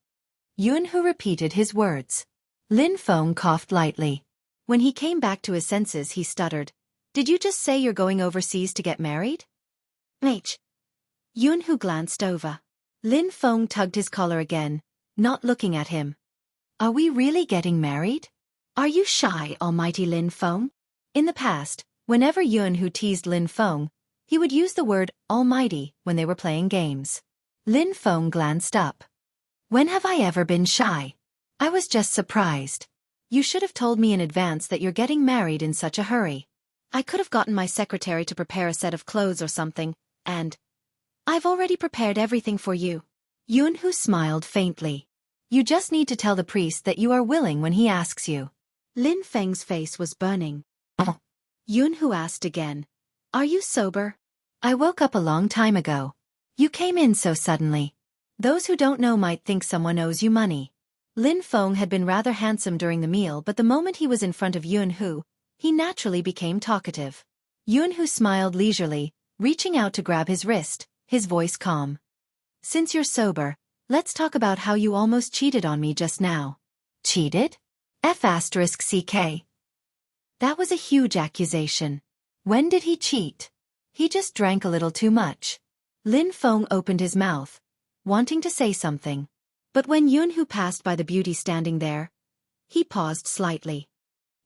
[SPEAKER 1] Yunhu repeated his words. Lin Feng coughed lightly. When he came back to his senses, he stuttered. Did you just say you're going overseas to get married? Yunhu glanced over. Lin Feng tugged his collar again, not looking at him. Are we really getting married? Are you shy, almighty Lin Feng? In the past, whenever Yunhu teased Lin Feng, he would use the word almighty when they were playing games. Lin Feng glanced up. When have I ever been shy? I was just surprised. You should have told me in advance that you're getting married in such a hurry. I could have gotten my secretary to prepare a set of clothes or something, and I've already prepared everything for you. Yunhu smiled faintly. You just need to tell the priest that you are willing when he asks you. Lin Feng's face was burning. Yunhu asked again. Are you sober? I woke up a long time ago. You came in so suddenly. Those who don't know might think someone owes you money. Lin Feng had been rather handsome during the meal, but the moment he was in front of Yunhu, he naturally became talkative. Yunhu smiled leisurely, reaching out to grab his wrist, his voice calm. Since you're sober, let's talk about how you almost cheated on me just now. Cheated? F***CK. That was a huge accusation. When did he cheat? He just drank a little too much. Lin Feng opened his mouth, wanting to say something. But when Yunhu passed by the beauty standing there, he paused slightly.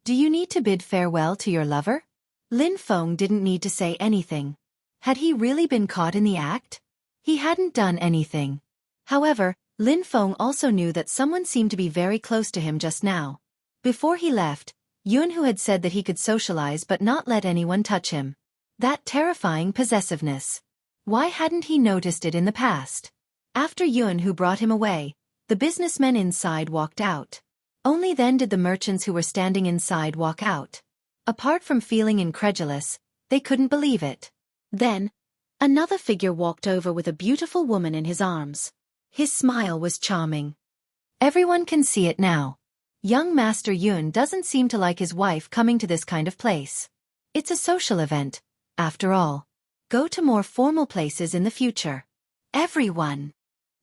[SPEAKER 1] Do you need to bid farewell to your lover? Lin Feng didn't need to say anything. Had he really been caught in the act? He hadn't done anything. However, Lin Feng also knew that someone seemed to be very close to him just now. Before he left, Yunhu had said that he could socialize but not let anyone touch him. That terrifying possessiveness. Why hadn't he noticed it in the past? After Yunhu brought him away, the businessmen inside walked out. Only then did the merchants who were standing inside walk out. Apart from feeling incredulous, they couldn't believe it. Then, another figure walked over with a beautiful woman in his arms. His smile was charming. Everyone can see it now. Young Master Yun doesn't seem to like his wife coming to this kind of place. It's a social event, after all. Go to more formal places in the future. Everyone.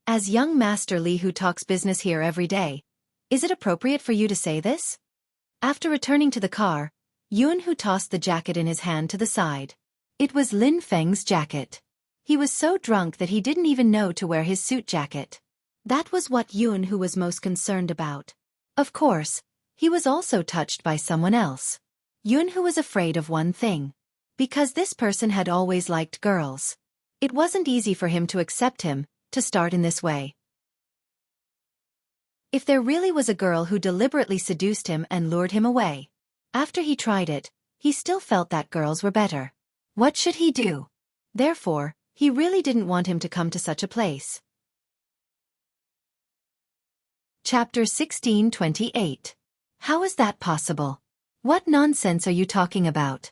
[SPEAKER 1] As young Master Li who talks business here every day, is it appropriate for you to say this? After returning to the car, Yunhu tossed the jacket in his hand to the side. It was Lin Feng's jacket. He was so drunk that he didn't even know to wear his suit jacket. That was what Yunhu was most concerned about. Of course, he was also touched by someone else. Yunhu was afraid of one thing. Because this person had always liked girls. It wasn't easy for him to accept him, to start in this way. If there really was a girl who deliberately seduced him and lured him away. After he tried it, he still felt that girls were better. What should he do? Therefore, he really didn't want him to come to such a place. Chapter 16:28. How is that possible? What nonsense are you talking about?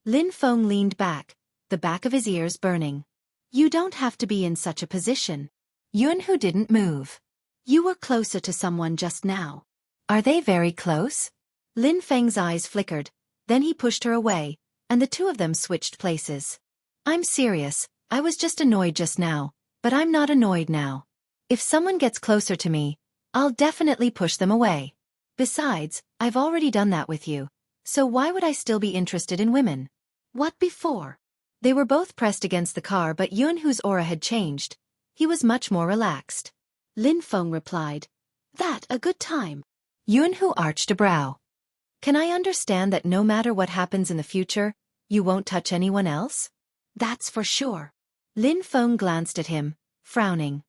[SPEAKER 1] Lin Feng leaned back, the back of his ears burning. You don't have to be in such a position. Yunhu didn't move. You were closer to someone just now. Are they very close? Lin Feng's eyes flickered, then he pushed her away, and the two of them switched places. I'm serious, I was just annoyed just now, but I'm not annoyed now. If someone gets closer to me, I'll definitely push them away. Besides, I've already done that with you, so why would I still be interested in women? What before? They were both pressed against the car, but Yunhu's aura had changed. He was much more relaxed. Lin Feng replied, "That a good time." Yunhu arched a brow. Can I understand that no matter what happens in the future, you won't touch anyone else? That's for sure. Lin Feng glanced at him, frowning.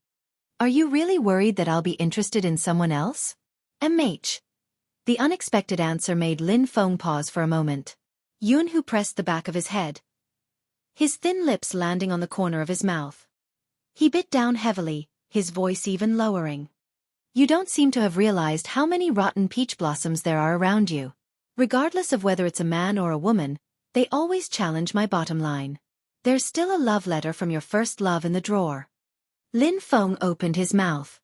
[SPEAKER 1] Are you really worried that I'll be interested in someone else? MH. The unexpected answer made Lin Feng pause for a moment. Yunhu pressed the back of his head, his thin lips landing on the corner of his mouth. He bit down heavily, his voice even lowering. You don't seem to have realized how many rotten peach blossoms there are around you. Regardless of whether it's a man or a woman, they always challenge my bottom line. There's still a love letter from your first love in the drawer. Lin Feng opened his mouth.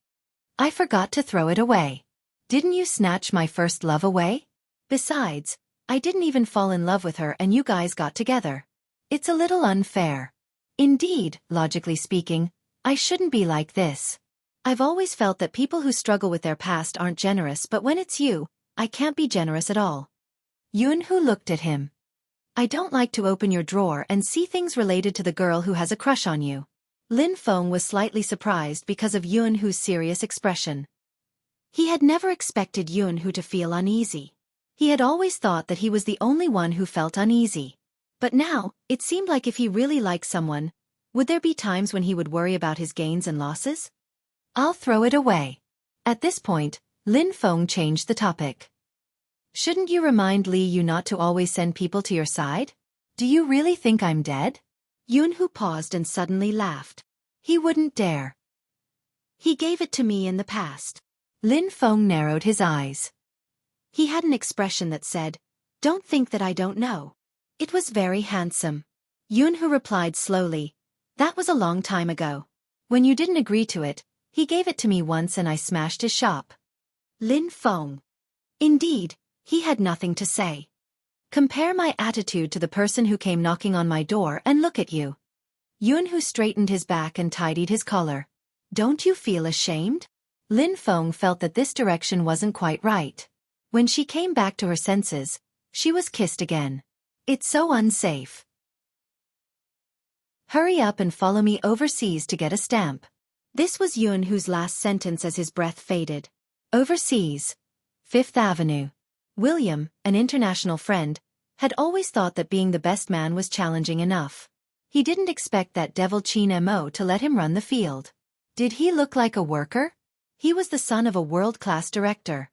[SPEAKER 1] I forgot to throw it away. Didn't you snatch my first love away? Besides, I didn't even fall in love with her and you guys got together. It's a little unfair. Indeed, logically speaking, I shouldn't be like this. I've always felt that people who struggle with their past aren't generous, but when it's you, I can't be generous at all. Yunhu looked at him. I don't like to open your drawer and see things related to the girl who has a crush on you. Lin Feng was slightly surprised because of Yunhu's serious expression. He had never expected Yunhu to feel uneasy. He had always thought that he was the only one who felt uneasy. But now, it seemed like if he really liked someone, would there be times when he would worry about his gains and losses? I'll throw it away. At this point, Lin Feng changed the topic. Shouldn't you remind Li Yu not to always send people to your side? Do you really think I'm dead? Yunhu paused and suddenly laughed. He wouldn't dare. He gave it to me in the past. Lin Feng narrowed his eyes. He had an expression that said, don't think that I don't know. It was very handsome. Yunhu replied slowly, that was a long time ago. When you didn't agree to it, he gave it to me once and I smashed his shop. Lin Feng. Indeed, he had nothing to say. Compare my attitude to the person who came knocking on my door and look at you. Yunhu straightened his back and tidied his collar. Don't you feel ashamed? Lin Feng felt that this direction wasn't quite right. When she came back to her senses, she was kissed again. It's so unsafe. Hurry up and follow me overseas to get a stamp. This was Yunhu's last sentence as his breath faded. Overseas. Fifth Avenue. William, an international friend, had always thought that being the best man was challenging enough. He didn't expect that devil Qin Mo to let him run the field. Did he look like a worker? He was the son of a world-class director.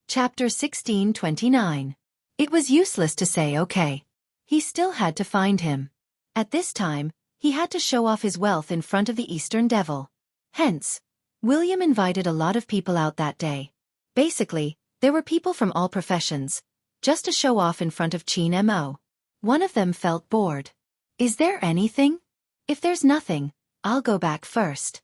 [SPEAKER 1] Chapter 1629. It was useless to say okay. He still had to find him. At this time, he had to show off his wealth in front of the Eastern Devil. Hence, William invited a lot of people out that day. Basically, there were people from all professions, just to show off in front of Qin Mo. One of them felt bored. Is there anything? If there's nothing, I'll go back first.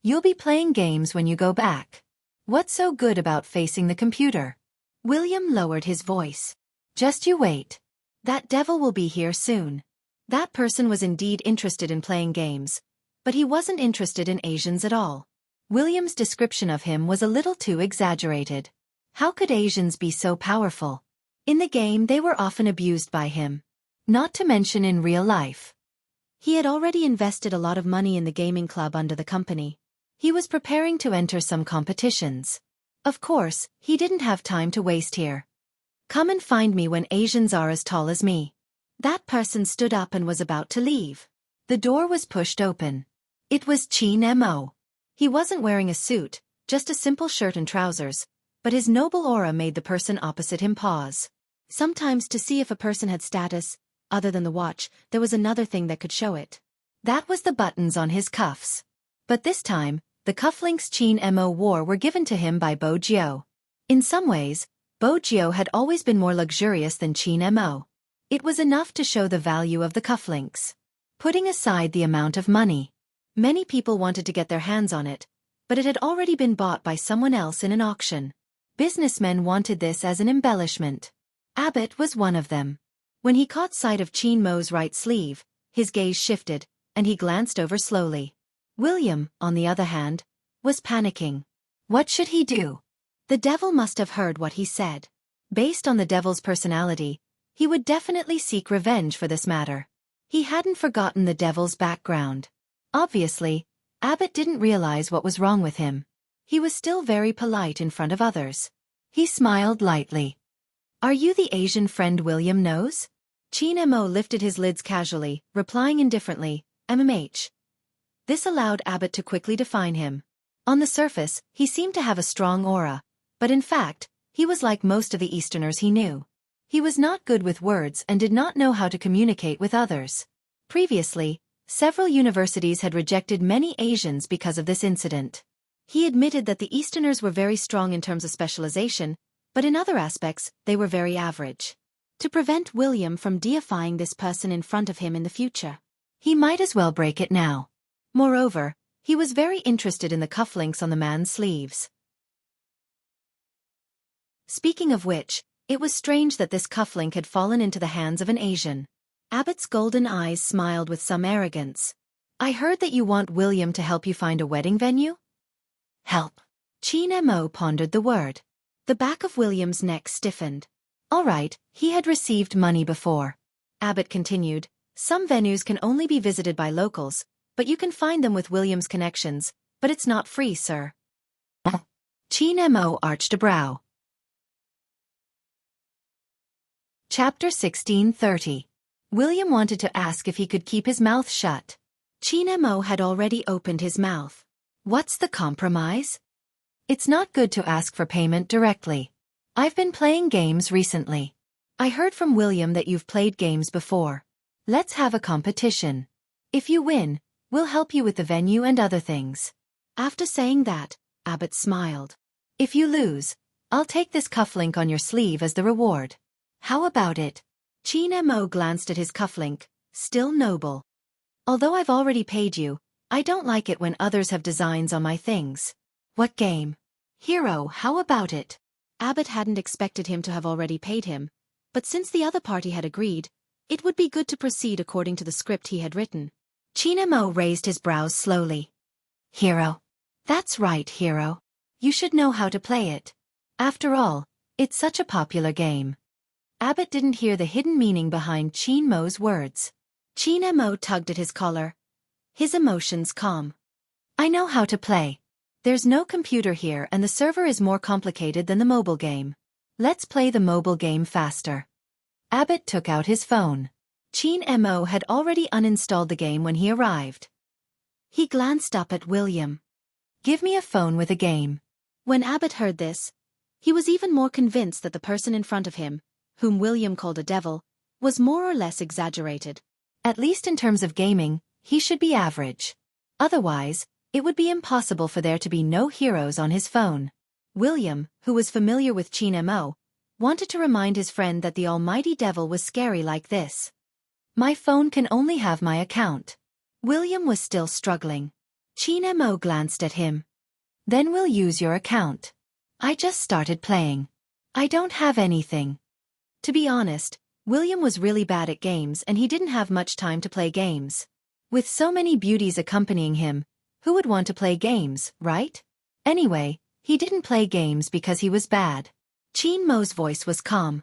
[SPEAKER 1] You'll be playing games when you go back. What's so good about facing the computer? William lowered his voice. Just you wait. That devil will be here soon. That person was indeed interested in playing games, but he wasn't interested in Asians at all. William's description of him was a little too exaggerated. How could Asians be so powerful? In the game they were often abused by him. Not to mention in real life. He had already invested a lot of money in the gaming club under the company. He was preparing to enter some competitions. Of course, he didn't have time to waste here. Come and find me when Asians are as tall as me. That person stood up and was about to leave. The door was pushed open. It was Qin Mo. He wasn't wearing a suit, just a simple shirt and trousers, but his noble aura made the person opposite him pause. Sometimes to see if a person had status, other than the watch, there was another thing that could show it. That was the buttons on his cuffs. But this time, the cufflinks Qin Mo wore were given to him by Bo Jiu. In some ways, Bo Jiu had always been more luxurious than Qin Mo. It was enough to show the value of the cufflinks. Putting aside the amount of money. Many people wanted to get their hands on it, but it had already been bought by someone else in an auction. Businessmen wanted this as an embellishment. Abbott was one of them. When he caught sight of Qin Mo's right sleeve, his gaze shifted, and he glanced over slowly. William, on the other hand, was panicking. What should he do? The devil must have heard what he said. Based on the devil's personality, he would definitely seek revenge for this matter. He hadn't forgotten the devil's background. Obviously, Abbott didn't realize what was wrong with him. He was still very polite in front of others. He smiled lightly. Are you the Asian friend William knows? Qin Mo lifted his lids casually, replying indifferently, MMH. This allowed Abbott to quickly define him. On the surface, he seemed to have a strong aura, but in fact, he was like most of the Easterners he knew. He was not good with words and did not know how to communicate with others. Previously, several universities had rejected many Asians because of this incident. He admitted that the Easterners were very strong in terms of specialization, but in other aspects, they were very average. To prevent William from deifying this person in front of him in the future, he might as well break it now. Moreover, he was very interested in the cufflinks on the man's sleeves. Speaking of which, it was strange that this cufflink had fallen into the hands of an Asian. Abbott's golden eyes smiled with some arrogance. I heard that you want William to help you find a wedding venue? Help. Qin Mo pondered the word. The back of William's neck stiffened. All right, he had received money before. Abbott continued, some venues can only be visited by locals, but you can find them with William's connections, but it's not free, sir. Qin Mo arched a brow. Chapter 1630. William wanted to ask if he could keep his mouth shut. Qin Mo had already opened his mouth. What's the compromise? It's not good to ask for payment directly. I've been playing games recently. I heard from William that you've played games before. Let's have a competition. If you win, we'll help you with the venue and other things. After saying that, Abbott smiled. If you lose, I'll take this cufflink on your sleeve as the reward. How about it? Qin Mo glanced at his cufflink, still noble. Although I've already paid you, I don't like it when others have designs on my things. What game? Hero, how about it? Abbott hadn't expected him to have already paid him, but since the other party had agreed, it would be good to proceed according to the script he had written. Qin Mo raised his brows slowly. Hero. That's right, Hero. You should know how to play it. After all, it's such a popular game. Abbott didn't hear the hidden meaning behind Qin Mo's words. Qin Mo tugged at his collar. His emotions calm. I know how to play. There's no computer here and the server is more complicated than the mobile game. Let's play the mobile game faster. Abbott took out his phone. Qin Mo had already uninstalled the game when he arrived. He glanced up at William. Give me a phone with a game. When Abbott heard this, he was even more convinced that the person in front of him, whom William called a devil, was more or less exaggerated. At least in terms of gaming, he should be average. Otherwise, it would be impossible for there to be no heroes on his phone. William, who was familiar with Qin Mo, wanted to remind his friend that the almighty devil was scary like this. My phone can only have my account. William was still struggling. Qin Mo glanced at him. Then we'll use your account. I just started playing. I don't have anything. To be honest, William was really bad at games and he didn't have much time to play games. With so many beauties accompanying him, who would want to play games, right? Anyway, he didn't play games because he was bad. Qin Mo's voice was calm.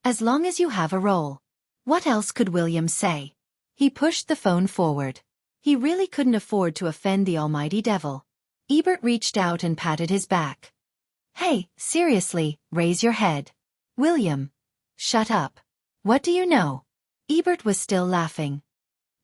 [SPEAKER 1] As long as you have a role. What else could William say? He pushed the phone forward. He really couldn't afford to offend the almighty devil. Ebert reached out and patted his back. Hey, seriously, raise your head. William. Shut up. What do you know? Ebert was still laughing.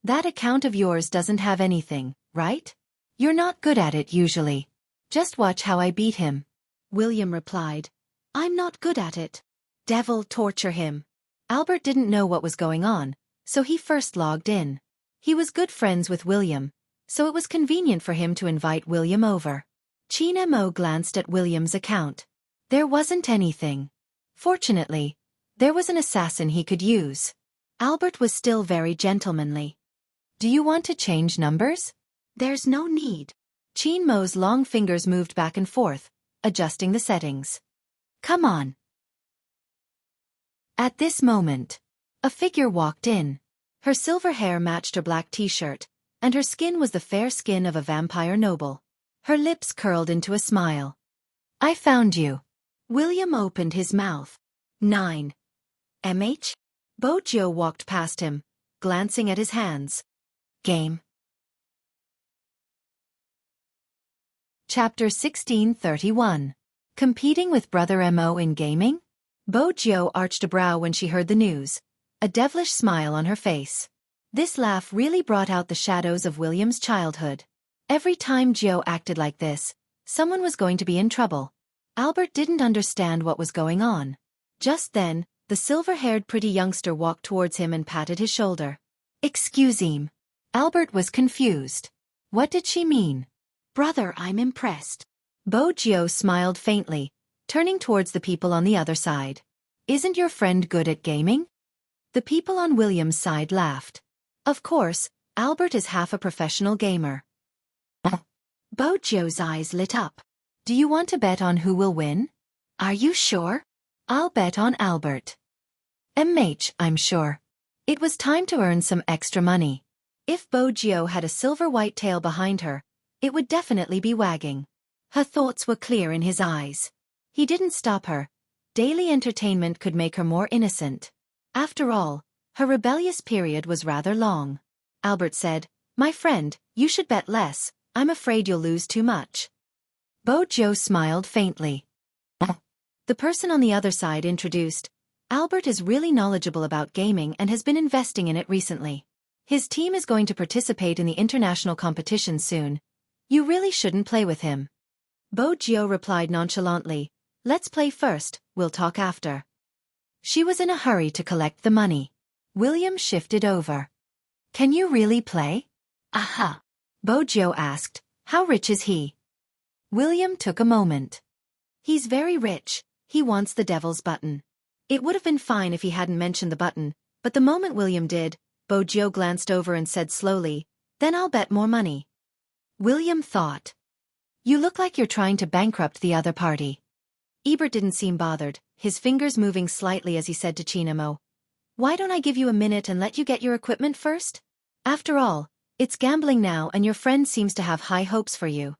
[SPEAKER 1] That account of yours doesn't have anything, right? You're not good at it usually. Just watch how I beat him. William replied. I'm not good at it. Devil, torture him. Albert didn't know what was going on, so he first logged in. He was good friends with William, so it was convenient for him to invite William over. Qin Mo glanced at William's account. There wasn't anything. Fortunately, there was an assassin he could use. Albert was still very gentlemanly. Do you want to change numbers? There's no need. Qin Mo's long fingers moved back and forth, adjusting the settings. Come on. At this moment, a figure walked in. Her silver hair matched her black t-shirt, and her skin was the fair skin of a vampire noble. Her lips curled into a smile. I found you. William opened his mouth. 9. MH? Bojo walked past him, glancing at his hands. Game. Chapter 1631. Competing with Brother Mo in gaming? Bojo arched a brow when she heard the news, a devilish smile on her face. This laugh really brought out the shadows of William's childhood. Every time Gio acted like this, someone was going to be in trouble. Albert didn't understand what was going on. Just then, the silver-haired pretty youngster walked towards him and patted his shoulder. Excuse me. Albert was confused. What did she mean? Brother, I'm impressed. Bojo smiled faintly, turning towards the people on the other side. Isn't your friend good at gaming? The people on William's side laughed. Of course, Albert is half a professional gamer. Bojo's eyes lit up. Do you want to bet on who will win? Are you sure? I'll bet on Albert. MH, I'm sure. It was time to earn some extra money. If Bojo had a silver-white tail behind her, it would definitely be wagging. Her thoughts were clear in his eyes. He didn't stop her. Daily entertainment could make her more innocent. After all, her rebellious period was rather long. Albert said, My friend, you should bet less. I'm afraid you'll lose too much. Bojo smiled faintly. The person on the other side introduced, Albert is really knowledgeable about gaming and has been investing in it recently. His team is going to participate in the international competition soon. You really shouldn't play with him. Bojo replied nonchalantly, Let's play first, we'll talk after. She was in a hurry to collect the money. William shifted over. Can you really play? Aha. Bojo asked, How rich is he? William took a moment. He's very rich, he wants the devil's button. It would have been fine if he hadn't mentioned the button, but the moment William did, Bojo glanced over and said slowly, Then I'll bet more money. William thought. You look like you're trying to bankrupt the other party. Ebert didn't seem bothered, his fingers moving slightly as he said to Chinamo, Why don't I give you a minute and let you get your equipment first? After all, it's gambling now and your friend seems to have high hopes for you.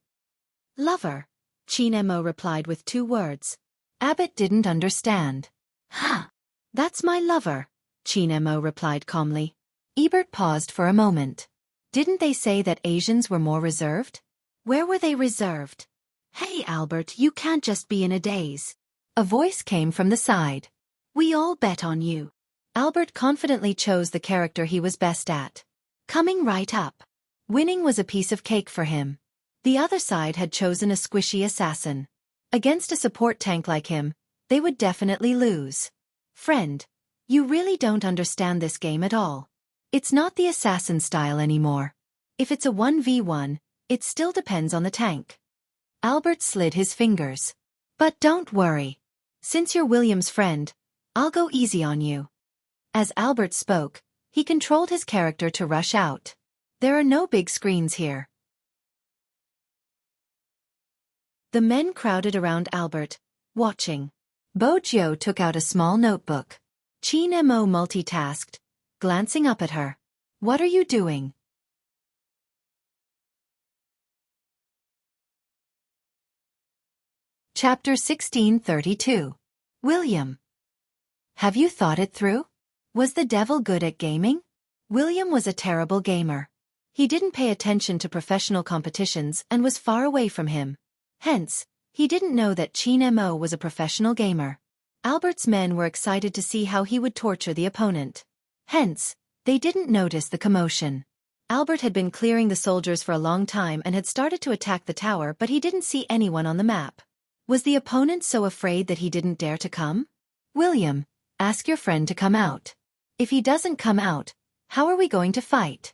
[SPEAKER 1] Lover, Chinamo replied with 2 words. Abbott didn't understand. Huh. That's my lover, Chinamo replied calmly. Ebert paused for a moment. Didn't they say that Asians were more reserved? Where were they reserved? Hey Albert, you can't just be in a daze. A voice came from the side. We all bet on you. Albert confidently chose the character he was best at. Coming right up. Winning was a piece of cake for him. The other side had chosen a squishy assassin. Against a support tank like him, they would definitely lose. Friend, you really don't understand this game at all. It's not the assassin style anymore. If it's a 1v1, it still depends on the tank. Albert slid his fingers. But don't worry. Since you're William's friend, I'll go easy on you. As Albert spoke, he controlled his character to rush out. There are no big screens here. The men crowded around Albert, watching. Bojo took out a small notebook. Chinamo multitasked, glancing up at her. What are you doing? Chapter 1632. William. Have you thought it through? Was the devil good at gaming? William was a terrible gamer. He didn't pay attention to professional competitions and was far away from him. Hence, he didn't know that Chinamo was a professional gamer. Albert's men were excited to see how he would torture the opponent. Hence, they didn't notice the commotion. Albert had been clearing the soldiers for a long time and had started to attack the tower, but he didn't see anyone on the map. Was the opponent so afraid that he didn't dare to come? William, ask your friend to come out. If he doesn't come out, how are we going to fight?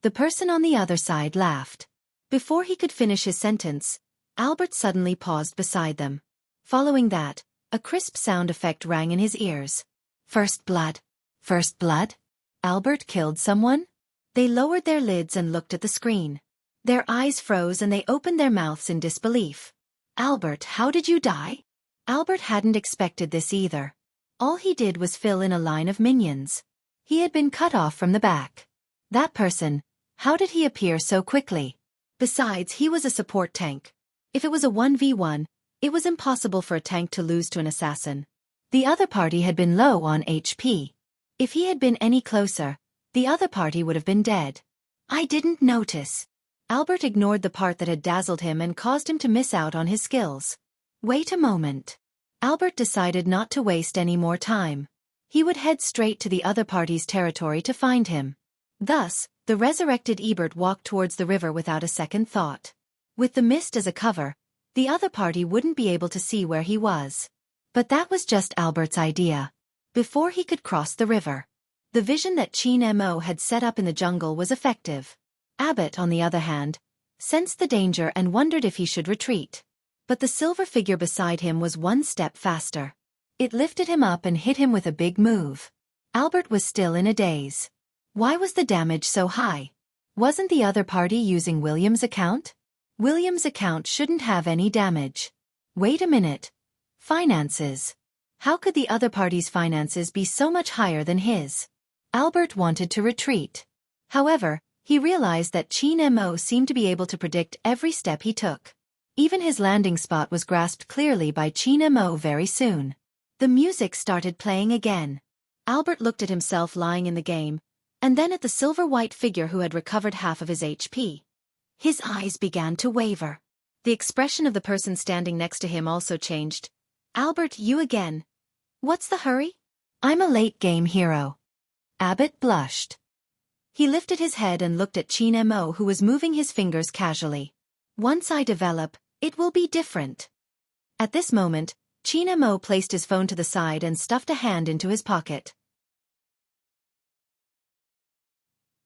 [SPEAKER 1] The person on the other side laughed. Before he could finish his sentence, Albert suddenly paused beside them. Following that, a crisp sound effect rang in his ears. First blood. First blood? Albert killed someone? They lowered their lids and looked at the screen. Their eyes froze and they opened their mouths in disbelief. Albert, how did you die? Albert hadn't expected this either. All he did was fill in a line of minions. He had been cut off from the back. That person, how did he appear so quickly? Besides, he was a support tank. If it was a 1v1, it was impossible for a tank to lose to an assassin. The other party had been low on HP. If he had been any closer, the other party would have been dead. I didn't notice. Albert ignored the part that had dazzled him and caused him to miss out on his skills. Wait a moment. Albert decided not to waste any more time. He would head straight to the other party's territory to find him. Thus, the resurrected Ebert walked towards the river without a second thought. With the mist as a cover, the other party wouldn't be able to see where he was. But that was just Albert's idea. Before he could cross the river, the vision that Qin Mo had set up in the jungle was effective. Abbott, on the other hand, sensed the danger and wondered if he should retreat. But the silver figure beside him was one step faster. It lifted him up and hit him with a big move. Albert was still in a daze. Why was the damage so high? Wasn't the other party using William's account? William's account shouldn't have any damage. Wait a minute. Finances. How could the other party's finances be so much higher than his? Albert wanted to retreat. However, he realized that Qin Mo seemed to be able to predict every step he took. Even his landing spot was grasped clearly by Qin Mo very soon. The music started playing again. Albert looked at himself lying in the game, and then at the silver-white figure who had recovered half of his HP. His eyes began to waver. The expression of the person standing next to him also changed. Albert, you again. What's the hurry? I'm a late-game hero. Abbott blushed. He lifted his head and looked at Qin Mo, who was moving his fingers casually. Once I develop, it will be different. At this moment, Qin Mo placed his phone to the side and stuffed a hand into his pocket.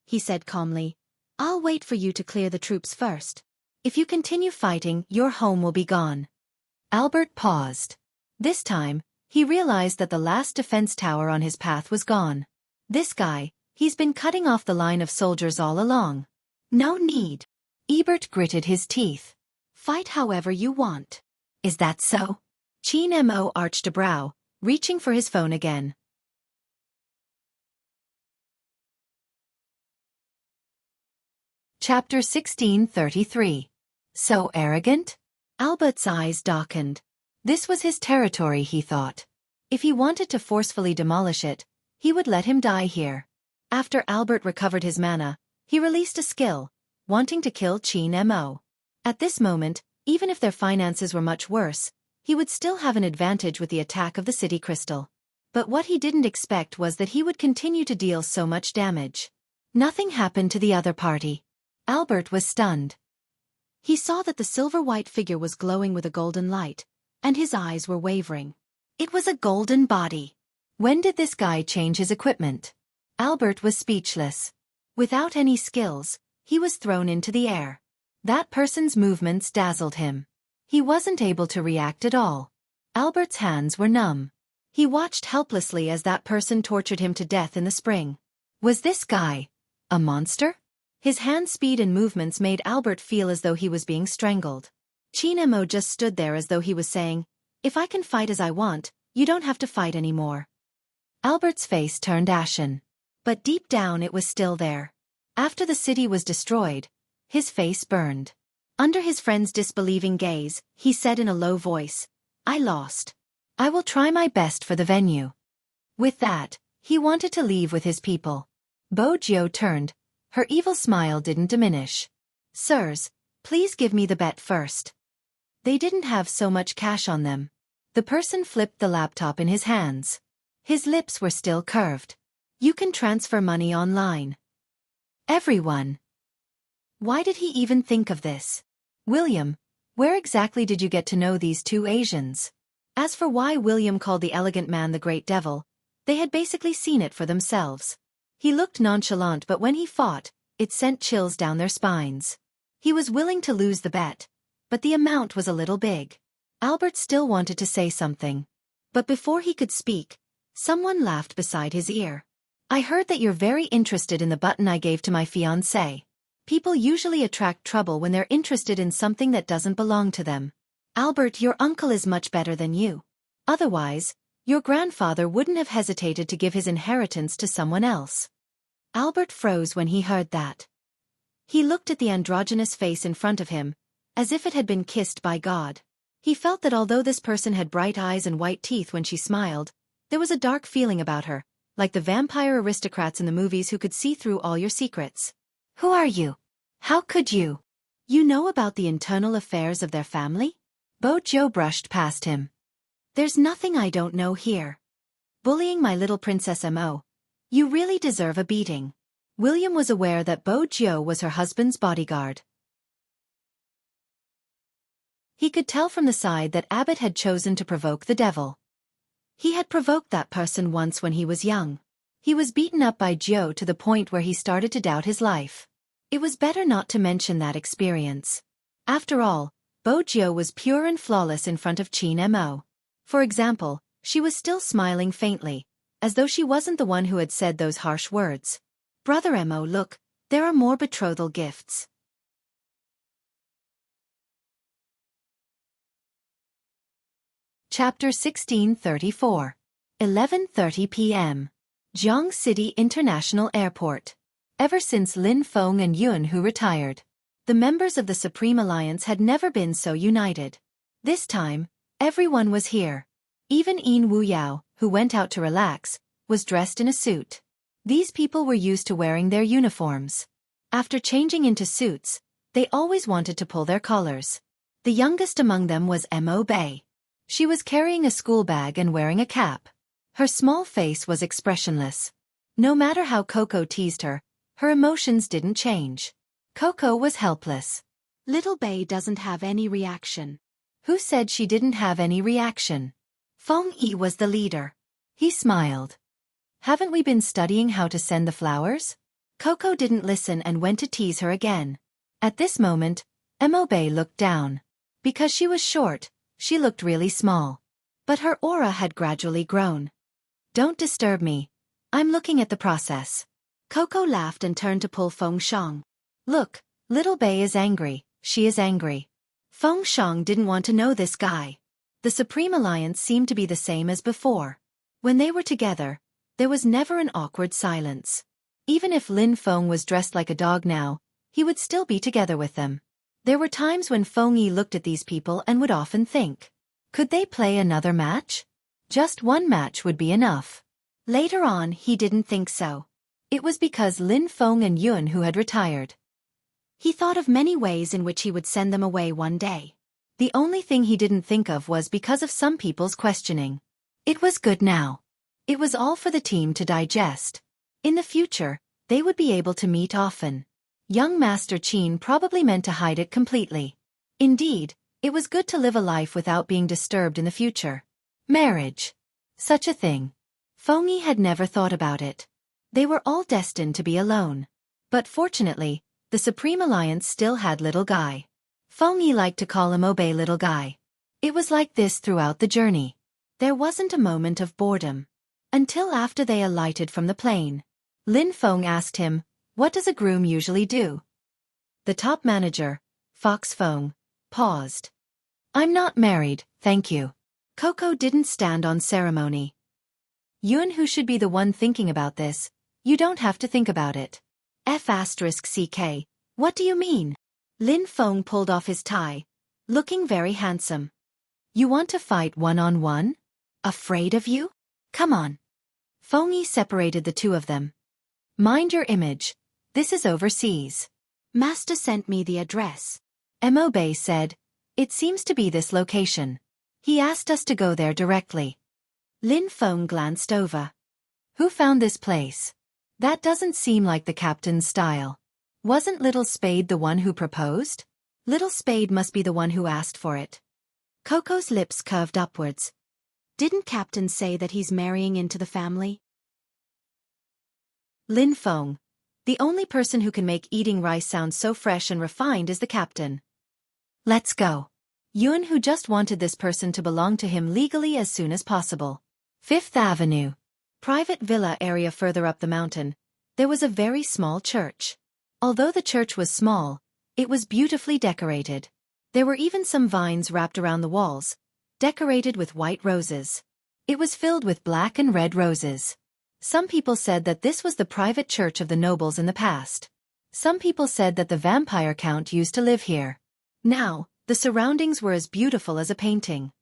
[SPEAKER 1] He said calmly, I'll wait for you to clear the troops first. If you continue fighting, your home will be gone. Albert paused. This time, he realized that the last defense tower on his path was gone. This guy, he's been cutting off the line of soldiers all along. No need. Ebert gritted his teeth. Fight however you want. Is that so? Qin Mo arched a brow, reaching for his phone again. Chapter 1633. So arrogant? Albert's eyes darkened. This was his territory, he thought. If he wanted to forcefully demolish it, he would let him die here. After Albert recovered his mana, he released a skill, wanting to kill Qin Mo. At this moment, even if their finances were much worse, he would still have an advantage with the attack of the city crystal. But what he didn't expect was that he would continue to deal so much damage. Nothing happened to the other party. Albert was stunned. He saw that the silver-white figure was glowing with a golden light, and his eyes were wavering. It was a golden body. When did this guy change his equipment? Albert was speechless. Without any skills, he was thrown into the air. That person's movements dazzled him. He wasn't able to react at all. Albert's hands were numb. He watched helplessly as that person tortured him to death in the spring. Was this guy a monster? His hand speed and movements made Albert feel as though he was being strangled. Qin Mo just stood there as though he was saying, If I can fight as I want, you don't have to fight anymore. Albert's face turned ashen. But deep down it was still there. After the city was destroyed, his face burned. Under his friend's disbelieving gaze, he said in a low voice, I lost. I will try my best for the venue. With that, he wanted to leave with his people. Bojo turned. Her evil smile didn't diminish. Sirs, please give me the bet first. They didn't have so much cash on them. The person flipped the laptop in his hands. His lips were still curved. You can transfer money online. Everyone. Why did he even think of this? William, where exactly did you get to know these two Asians? As for why William called the elegant man the Great Devil, they had basically seen it for themselves. He looked nonchalant, but when he fought, it sent chills down their spines. He was willing to lose the bet, but the amount was a little big. Albert still wanted to say something. But before he could speak, someone laughed beside his ear. I heard that you're very interested in the button I gave to my fiancé. People usually attract trouble when they're interested in something that doesn't belong to them. Albert, your uncle is much better than you. Otherwise, your grandfather wouldn't have hesitated to give his inheritance to someone else. Albert froze when he heard that. He looked at the androgynous face in front of him, as if it had been kissed by God. He felt that although this person had bright eyes and white teeth when she smiled, there was a dark feeling about her, like the vampire aristocrats in the movies who could see through all your secrets. Who are you? How could you? You know about the internal affairs of their family? Bojo brushed past him. There's nothing I don't know here. Bullying my little Princess Mo. You really deserve a beating. William was aware that Bojo was her husband's bodyguard. He could tell from the side that Abbott had chosen to provoke the devil. He had provoked that person once when he was young. He was beaten up by Joe to the point where he started to doubt his life. It was better not to mention that experience. After all, Bojo was pure and flawless in front of Chin Mo. For example, she was still smiling faintly, as though she wasn't the one who had said those harsh words. Brother Mo, look, there are more betrothal gifts. Chapter 1634. 11:30 p.m. Jiang City International Airport. Ever since Lin Feng and Yun Hu retired, the members of the Supreme Alliance had never been so united. This time, everyone was here. Even Yin Wu Yao, who went out to relax, was dressed in a suit. These people were used to wearing their uniforms. After changing into suits, they always wanted to pull their collars. The youngest among them was Mo Bei. She was carrying a school bag and wearing a cap. Her small face was expressionless. No matter how Coco teased her, her emotions didn't change. Coco was helpless. Little Bei doesn't have any reaction. Who said she didn't have any reaction? Feng Yi was the leader. He smiled. Haven't we been studying how to send the flowers? Coco didn't listen and went to tease her again. At this moment, Mo Bei looked down. Because she was short, she looked really small. But her aura had gradually grown. Don't disturb me. I'm looking at the process. Coco laughed and turned to pull Feng Shang. Look, little Bei is angry, she is angry. Feng Shang didn't want to know this guy. The Supreme Alliance seemed to be the same as before. When they were together, there was never an awkward silence. Even if Lin Feng was dressed like a dog now, he would still be together with them. There were times when Feng Yi looked at these people and would often think, could they play another match? Just one match would be enough. Later on, he didn't think so. It was because Lin Feng and Yun Hu had retired. He thought of many ways in which he would send them away one day. The only thing he didn't think of was because of some people's questioning. It was good now. It was all for the team to digest. In the future, they would be able to meet often. Young Master Qin probably meant to hide it completely. Indeed, it was good to live a life without being disturbed in the future. Marriage. Such a thing. Feng Yi had never thought about it. They were all destined to be alone. But fortunately, the Supreme Alliance still had Little Guy. Feng Yi liked to call him Obey Little Guy. It was like this throughout the journey. There wasn't a moment of boredom. Until after they alighted from the plane. Lin Feng asked him, what does a groom usually do? The top manager, Fox Feng, paused. I'm not married, thank you. Coco didn't stand on ceremony. Yun Hu should be the one thinking about this. You don't have to think about it. F***CK, what do you mean? Lin Feng pulled off his tie, looking very handsome. You want to fight one-on-one? Afraid of you? Come on. Feng Yi separated the two of them. Mind your image. This is overseas. Master sent me the address. Mo Bei said, it seems to be this location. He asked us to go there directly. Lin Feng glanced over. Who found this place? That doesn't seem like the captain's style. Wasn't Little Spade the one who proposed? Little Spade must be the one who asked for it. Coco's lips curved upwards. Didn't Captain say that he's marrying into the family? Lin Feng. The only person who can make eating rice sound so fresh and refined is the captain. Let's go. Yun Hu just wanted this person to belong to him legally as soon as possible. 5th Avenue. Private villa area further up the mountain. There was a very small church. Although the church was small, it was beautifully decorated. There were even some vines wrapped around the walls, decorated with white roses. It was filled with black and red roses. Some people said that this was the private church of the nobles in the past. Some people said that the vampire count used to live here. Now, the surroundings were as beautiful as a painting.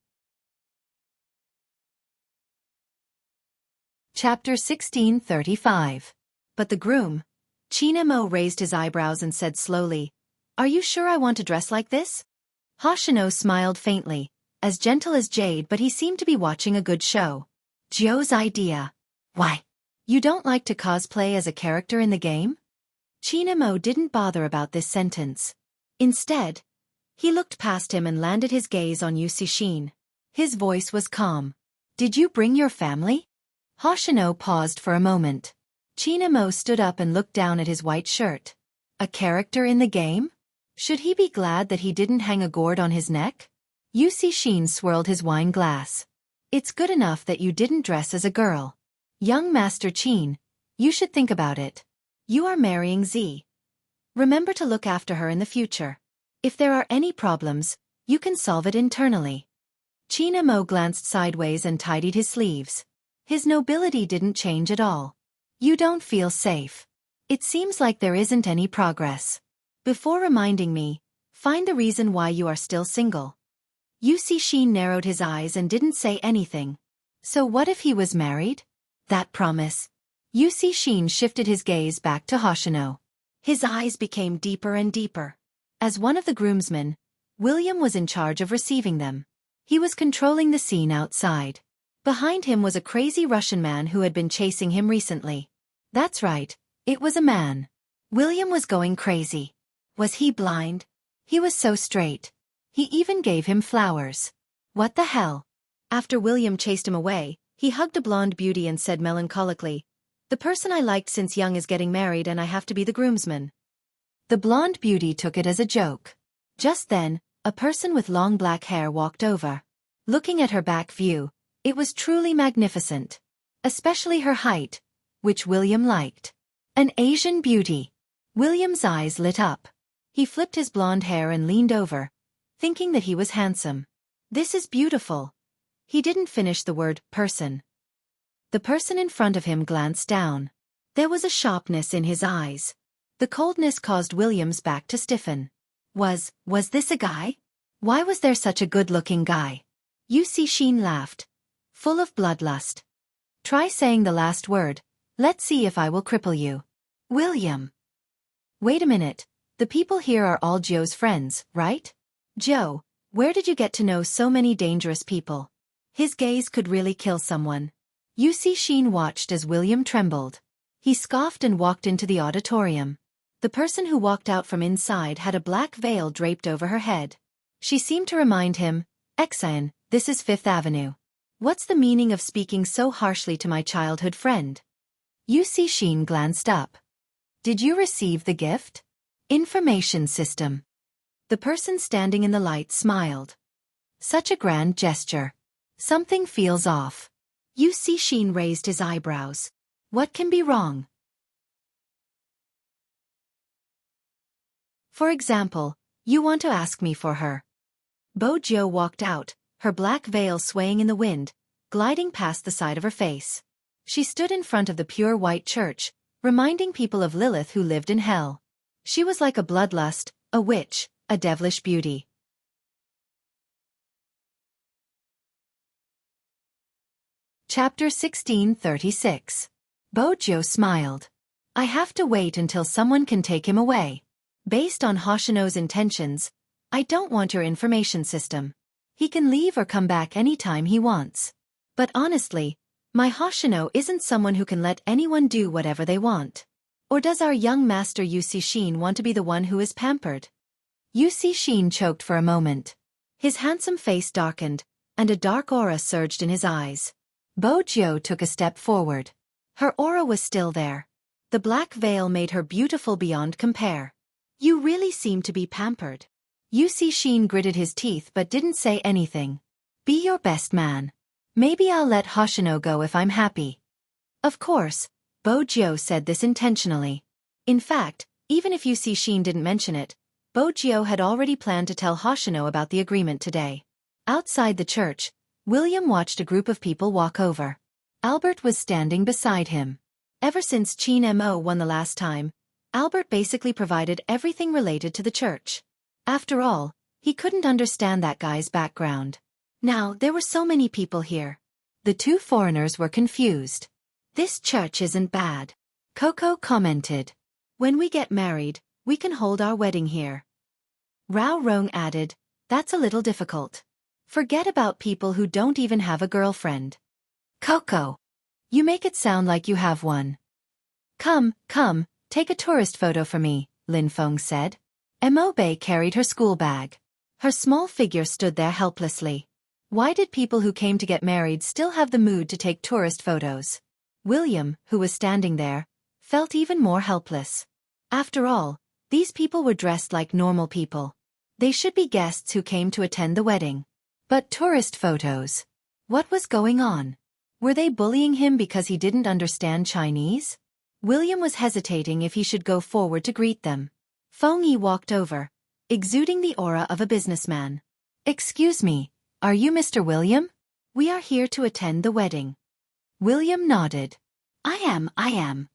[SPEAKER 1] Chapter 1635. But the groom, Chinemo, raised his eyebrows and said slowly, "Are you sure I want to dress like this?" Hoshino smiled faintly, as gentle as jade, but he seemed to be watching a good show. Joe's idea. Why? You don't like to cosplay as a character in the game? Chinemo didn't bother about this sentence. Instead, he looked past him and landed his gaze on Yu Cixin. His voice was calm. "Did you bring your family?" Hoshino paused for a moment. Chinemo stood up and looked down at his white shirt. A character in the game? Should he be glad that he didn't hang a gourd on his neck? Yu Cixin swirled his wine glass. "It's good enough that you didn't dress as a girl. Young Master Qin, you should think about it. You are marrying Z. Remember to look after her in the future. If there are any problems, you can solve it internally." Chinemo glanced sideways and tidied his sleeves. His nobility didn't change at all. "You don't feel safe. It seems like there isn't any progress. Before reminding me, find the reason why you are still single." Yu Cixin narrowed his eyes and didn't say anything. So what if he was married? That promise. Yu Cixin shifted his gaze back to Hoshino. His eyes became deeper and deeper. As one of the groomsmen, William was in charge of receiving them. He was controlling the scene outside. Behind him was a crazy Russian man who had been chasing him recently. That's right, it was a man. William was going crazy. Was he blind? He was so straight. He even gave him flowers. What the hell? After William chased him away, he hugged a blonde beauty and said melancholically, "The person I liked since young is getting married and I have to be the groomsman." The blonde beauty took it as a joke. Just then, a person with long black hair walked over. Looking at her back view, it was truly magnificent. Especially her height, which William liked. An Asian beauty. William's eyes lit up. He flipped his blonde hair and leaned over, thinking that he was handsome. "This is beautiful." He didn't finish the word person. The person in front of him glanced down. There was a sharpness in his eyes. The coldness caused William's back to stiffen. Was this a guy? Why was there such a good-looking guy? Yu Cixin laughed, full of bloodlust. "Try saying the last word. Let's see if I will cripple you." William. Wait a minute. The people here are all Joe's friends, right? Joe, where did you get to know so many dangerous people? His gaze could really kill someone. Yu Cixin watched as William trembled. He scoffed and walked into the auditorium. The person who walked out from inside had a black veil draped over her head. She seemed to remind him, "Exian, this is Fifth Avenue. What's the meaning of speaking so harshly to my childhood friend?" Yu Cixin glanced up. "Did you receive the gift?" Information system. The person standing in the light smiled. Such a grand gesture. Something feels off. Yu Cixin raised his eyebrows. What can be wrong? For example, you want to ask me for her. Bo Jiu walked out, her black veil swaying in the wind, gliding past the side of her face. She stood in front of the pure white church, reminding people of Lilith who lived in hell. She was like a bloodlust, a witch, a devilish beauty. Chapter 1636. Bo Jiu smiled. "I have to wait until someone can take him away. Based on Hoshino's intentions, I don't want your information system. He can leave or come back anytime he wants. But honestly, my Hoshino isn't someone who can let anyone do whatever they want. Or does our young master Yu Cixin want to be the one who is pampered?" Yu Cixin choked for a moment. His handsome face darkened, and a dark aura surged in his eyes. Bo Jiu took a step forward. Her aura was still there. The black veil made her beautiful beyond compare. "You really seem to be pampered." Yu Cixin gritted his teeth but didn't say anything. "Be your best man. Maybe I'll let Hoshino go if I'm happy." Of course, Bo Jiu said this intentionally. In fact, Even if Yu Cixin didn't mention it, Bo Jiu had already planned to tell Hoshino about the agreement today. Outside the church, William watched a group of people walk over. Albert was standing beside him. Ever since Qin Mo won the last time, Albert basically provided everything related to the church. After all, he couldn't understand that guy's background. Now, there were so many people here. The two foreigners were confused. This church isn't bad, Coco commented. When we get married, we can hold our wedding here. Rao Rong added, that's a little difficult. Forget about people who don't even have a girlfriend. Coco, you make it sound like you have one. Come, take a tourist photo for me, Lin Feng said. Mo Bei carried her school bag. Her small figure stood there helplessly. Why did people who came to get married still have the mood to take tourist photos? William, who was standing there, felt even more helpless. After all, these people were dressed like normal people. They should be guests who came to attend the wedding. But tourist photos. What was going on? Were they bullying him because he didn't understand Chinese? William was hesitating if he should go forward to greet them. Feng Yi walked over, exuding the aura of a businessman. Excuse me, are you Mr. William? We are here to attend the wedding. William nodded. I am.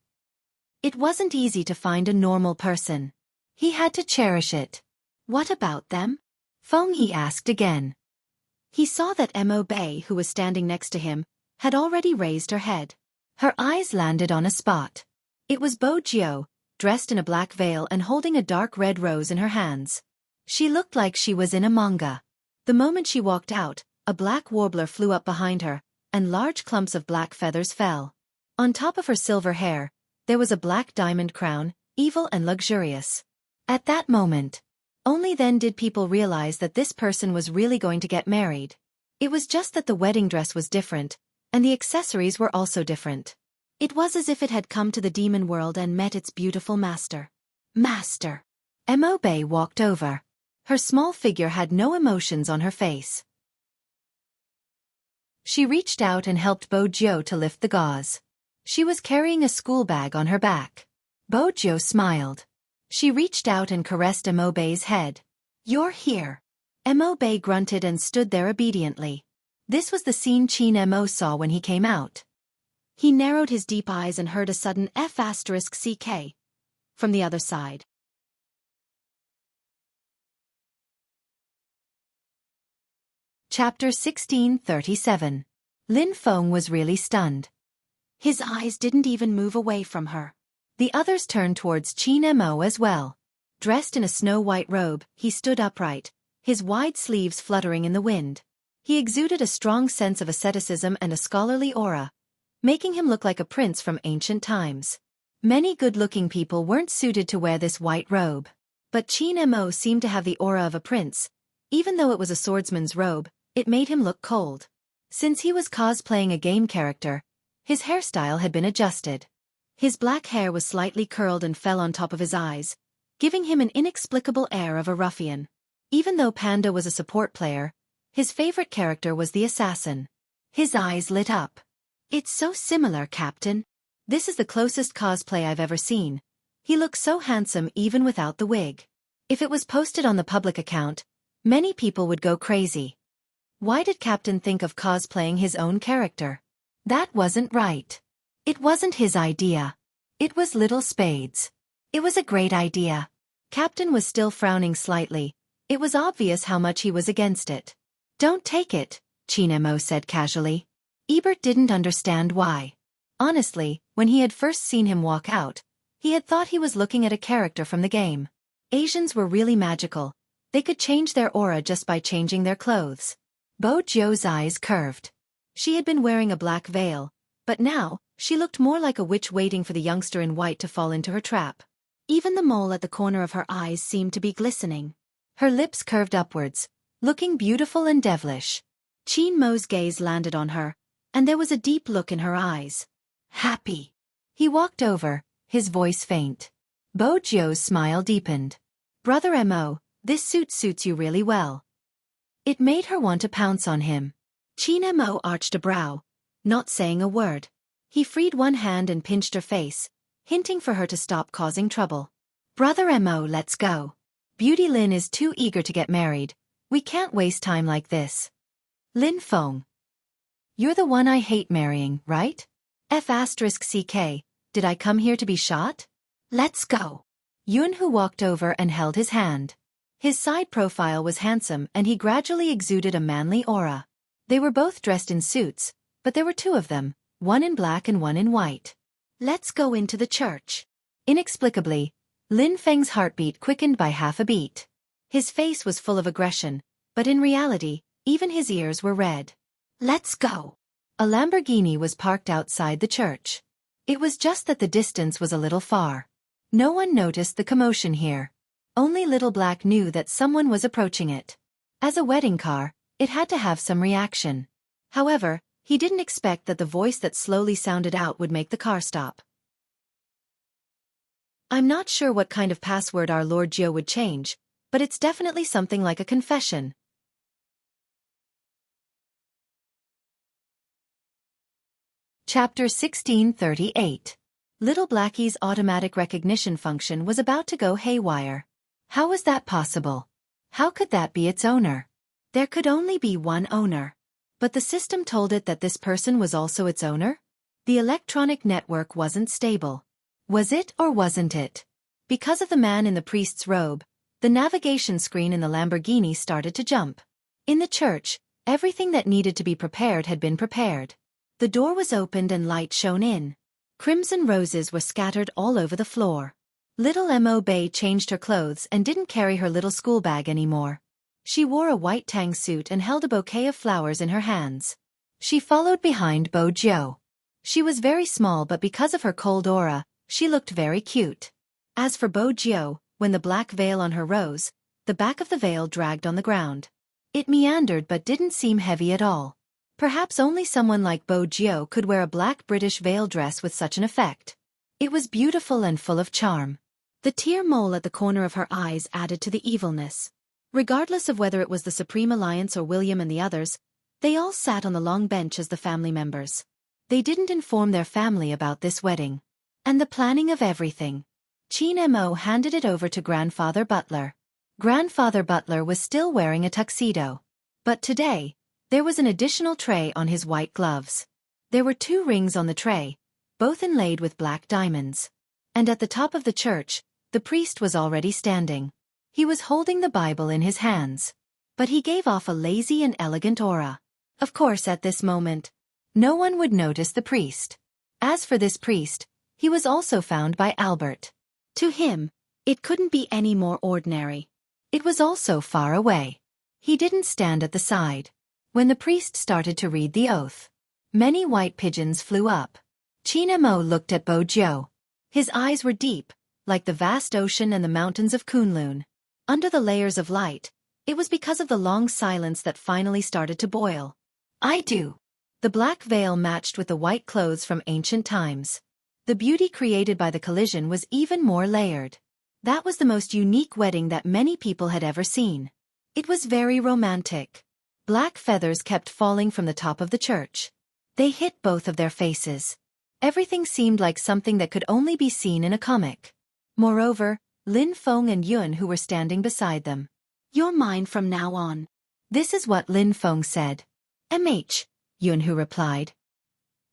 [SPEAKER 1] It wasn't easy to find a normal person. He had to cherish it. What about them? Feng Yi asked again. He saw that Mo Bei, who was standing next to him, had already raised her head. Her eyes landed on a spot. It was Bo Jiu, dressed in a black veil and holding a dark red rose in her hands. She looked like she was in a manga. The moment she walked out, a black warbler flew up behind her, and large clumps of black feathers fell. On top of her silver hair, there was a black diamond crown, evil and luxurious. At that moment, only then did people realize that this person was really going to get married. It was just that the wedding dress was different, and the accessories were also different. It was as if it had come to the demon world and met its beautiful master. Master! Mo Bei walked over. Her small figure had no emotions on her face. She reached out and helped Bo Jiu to lift the gauze. She was carrying a school bag on her back. Bo Jiu smiled. She reached out and caressed Mo Bei's head. You're here. Mo Bei grunted and stood there obediently. This was the scene Qin Mo saw when he came out. He narrowed his deep eyes and heard a sudden F***ck from the other side. Chapter 1637. Lin Feng was really stunned. His eyes didn't even move away from her. The others turned towards Qin Mo as well. Dressed in a snow-white robe, he stood upright, his wide sleeves fluttering in the wind. He exuded a strong sense of asceticism and a scholarly aura, making him look like a prince from ancient times. Many good-looking people weren't suited to wear this white robe. But Qin Mo seemed to have the aura of a prince. Even though it was a swordsman's robe, it made him look cold. Since he was cosplaying a game character, his hairstyle had been adjusted. His black hair was slightly curled and fell on top of his eyes, giving him an inexplicable air of a ruffian. Even though Panda was a support player, his favorite character was the assassin. His eyes lit up. It's so similar, Captain. This is the closest cosplay I've ever seen. He looks so handsome even without the wig. If it was posted on the public account, many people would go crazy. Why did Captain think of cosplaying his own character? That wasn't right. It wasn't his idea. It was Little Spade's. It was a great idea. Captain was still frowning slightly. It was obvious how much he was against it. Don't take it, Qin Mo said casually. Ebert didn't understand why. Honestly, when he had first seen him walk out, he had thought he was looking at a character from the game. Asians were really magical. They could change their aura just by changing their clothes. Bo Jiu's eyes curved. She had been wearing a black veil, but now, she looked more like a witch waiting for the youngster in white to fall into her trap. Even the mole at the corner of her eyes seemed to be glistening. Her lips curved upwards, looking beautiful and devilish. Qin Mo's gaze landed on her, and there was a deep look in her eyes. Happy. He walked over, his voice faint. Bo Jiu's smile deepened. Brother Mo, this suit suits you really well. It made her want to pounce on him. Qin Mo arched a brow, not saying a word. He freed one hand and pinched her face, hinting for her to stop causing trouble. Brother Mo, let's go. Beauty Lin is too eager to get married. We can't waste time like this. Lin Feng. You're the one I hate marrying, right? F***CK, did I come here to be shot? Let's go. Yun Hu walked over and held his hand. His side profile was handsome and he gradually exuded a manly aura. They were both dressed in suits, but there were two of them, one in black and one in white. Let's go into the church. Inexplicably, Lin Feng's heartbeat quickened by half a beat. His face was full of aggression, but in reality, even his ears were red. Let's go. A Lamborghini was parked outside the church. It was just that the distance was a little far. No one noticed the commotion here. Only Little Black knew that someone was approaching it. As a wedding car, it had to have some reaction. However, he didn't expect that the voice that slowly sounded out would make the car stop. I'm not sure what kind of password our Lord Jiu would change, but it's definitely something like a confession. Chapter 1638. Little Blackie's automatic recognition function was about to go haywire. How was that possible? How could that be its owner? There could only be one owner. But the system told it that this person was also its owner? The electronic network wasn't stable. Was it or wasn't it? Because of the man in the priest's robe, the navigation screen in the Lamborghini started to jump. In the church, everything that needed to be prepared had been prepared. The door was opened and light shone in. Crimson roses were scattered all over the floor. Little Mo Bei changed her clothes and didn't carry her little school bag anymore. She wore a white tang suit and held a bouquet of flowers in her hands. She followed behind Bo Jiu. She was very small, but because of her cold aura, she looked very cute. As for Bo Jiu, when the black veil on her rose, the back of the veil dragged on the ground. It meandered but didn't seem heavy at all. Perhaps only someone like Bo Jiu could wear a black British veil dress with such an effect. It was beautiful and full of charm. The tear mole at the corner of her eyes added to the evilness. Regardless of whether it was the Supreme Alliance or William and the others, they all sat on the long bench as the family members. They didn't inform their family about this wedding. And the planning of everything. Qin Mo handed it over to Grandfather Butler. Grandfather Butler was still wearing a tuxedo. But today, there was an additional tray on his white gloves. There were 2 rings on the tray, both inlaid with black diamonds. And at the top of the church, the priest was already standing. He was holding the Bible in his hands. But he gave off a lazy and elegant aura. Of course, at this moment, no one would notice the priest. As for this priest, he was also found by Albert. To him, it couldn't be any more ordinary. It was also far away. He didn't stand at the side. When the priest started to read the oath, many white pigeons flew up. Qin Mo looked at Bo Jiu. His eyes were deep, like the vast ocean and the mountains of Kunlun. Under the layers of light, it was because of the long silence that finally started to boil. I do. The black veil matched with the white clothes from ancient times. The beauty created by the collision was even more layered. That was the most unique wedding that many people had ever seen. It was very romantic. Black feathers kept falling from the top of the church. They hit both of their faces. Everything seemed like something that could only be seen in a comic. Moreover, Lin Feng and Yun Hu were standing beside them. You're mine from now on. This is what Lin Feng said. Yun Hu replied.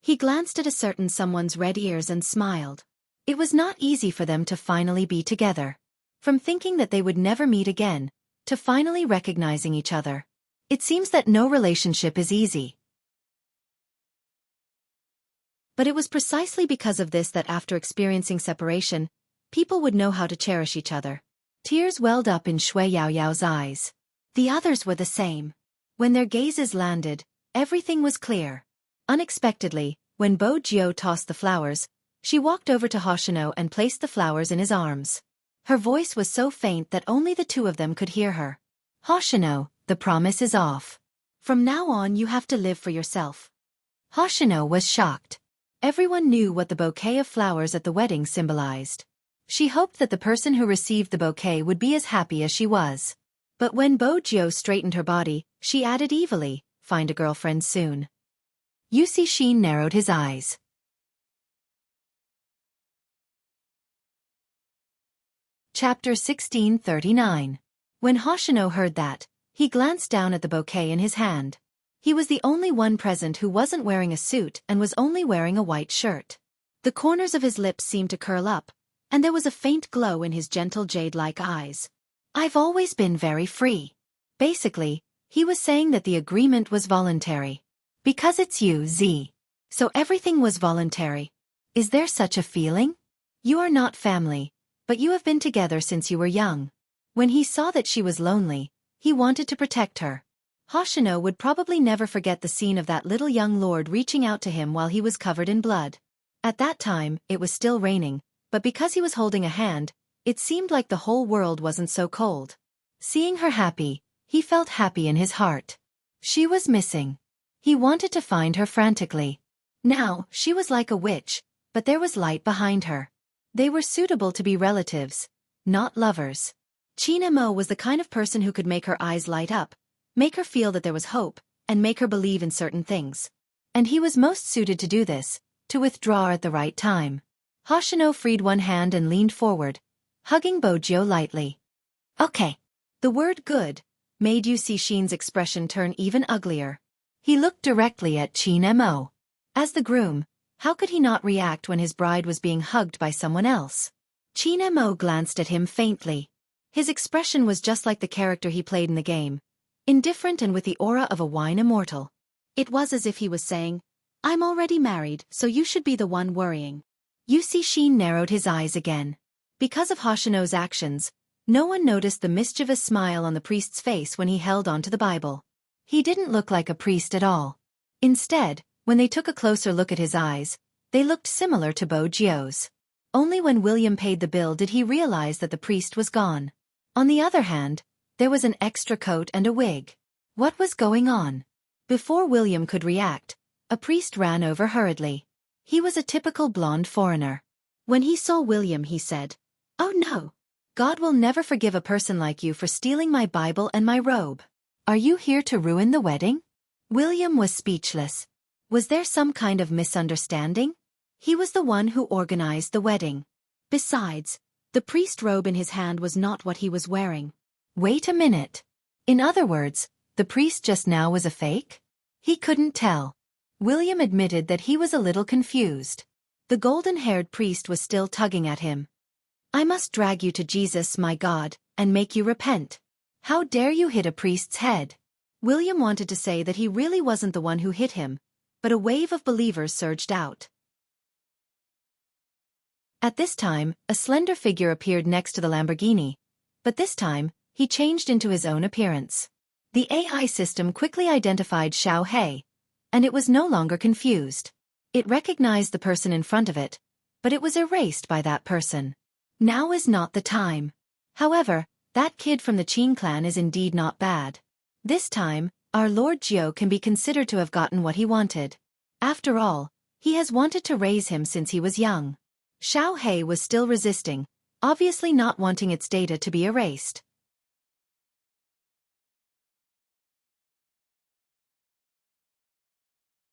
[SPEAKER 1] He glanced at a certain someone's red ears and smiled. It was not easy for them to finally be together. From thinking that they would never meet again, to finally recognizing each other. It seems that no relationship is easy. But it was precisely because of this that after experiencing separation, people would know how to cherish each other. Tears welled up in Shui Yaoyao's eyes. The others were the same. When their gazes landed, everything was clear. Unexpectedly, when Bo Jiu tossed the flowers, she walked over to Hoshino and placed the flowers in his arms. Her voice was so faint that only the 2 of them could hear her. Hoshino, the promise is off. From now on you have to live for yourself. Hoshino was shocked. Everyone knew what the bouquet of flowers at the wedding symbolized. She hoped that the person who received the bouquet would be as happy as she was. But when Bo Jiu straightened her body, she added evilly, find a girlfriend soon. Yusi Shin narrowed his eyes. Chapter 1639. When Hoshino heard that, he glanced down at the bouquet in his hand. He was the only one present who wasn't wearing a suit and was only wearing a white shirt. The corners of his lips seemed to curl up, and there was a faint glow in his gentle jade-like eyes. I've always been very free. Basically, he was saying that the agreement was voluntary. Because it's you, Z. So everything was voluntary. Is there such a feeling? You are not family, but you have been together since you were young. When he saw that she was lonely, he wanted to protect her. Hoshino would probably never forget the scene of that little young lord reaching out to him while he was covered in blood. At that time, it was still raining, but because he was holding a hand, it seemed like the whole world wasn't so cold. Seeing her happy, he felt happy in his heart. She was missing. He wanted to find her frantically. Now, she was like a witch, but there was light behind her. They were suitable to be relatives, not lovers. Chin-mo was the kind of person who could make her eyes light up, make her feel that there was hope, and make her believe in certain things. And he was most suited to do this, to withdraw at the right time. Hoshino freed one hand and leaned forward, hugging Bojio lightly. Okay. The word good made Yu Cixin's expression turn even uglier. He looked directly at Chin-mo. As the groom, how could he not react when his bride was being hugged by someone else? Chin-mo glanced at him faintly. His expression was just like the character he played in the game, indifferent and with the aura of a wine immortal. It was as if he was saying, I'm already married, so you should be the one worrying. Yu Cixin narrowed his eyes again. Because of Hoshino's actions, no one noticed the mischievous smile on the priest's face when he held onto the Bible. He didn't look like a priest at all. Instead, when they took a closer look at his eyes, they looked similar to Bojio's. Only when William paid the bill did he realize that the priest was gone. On the other hand, there was an extra coat and a wig. What was going on? Before William could react, a priest ran over hurriedly. He was a typical blonde foreigner. When he saw William, he said, "Oh no! God will never forgive a person like you for stealing my Bible and my robe. Are you here to ruin the wedding?" William was speechless. Was there some kind of misunderstanding? He was the one who organized the wedding. Besides, the priest robe in his hand was not what he was wearing. Wait a minute. In other words, the priest just now was a fake? He couldn't tell. William admitted that he was a little confused. The golden-haired priest was still tugging at him. I must drag you to Jesus, my God, and make you repent. How dare you hit a priest's head? William wanted to say that he really wasn't the one who hit him, but a wave of believers surged out. At this time, a slender figure appeared next to the Lamborghini, but this time, he changed into his own appearance. The AI system quickly identified Xiao He, and it was no longer confused. It recognized the person in front of it, but it was erased by that person. Now is not the time. However, that kid from the Qin clan is indeed not bad. This time, our Lord Jiao can be considered to have gotten what he wanted. After all, he has wanted to raise him since he was young. Xiao He was still resisting, obviously not wanting its data to be erased.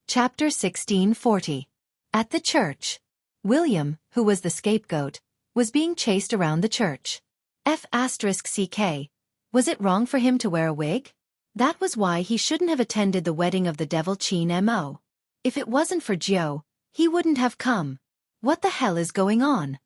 [SPEAKER 1] Chapter 1640. At the church. William, who was the scapegoat, was being chased around the church. F***ck. Was it wrong for him to wear a wig? That was why he shouldn't have attended the wedding of the devil Chin-mo. If it wasn't for Jiao, he wouldn't have come. What the hell is going on?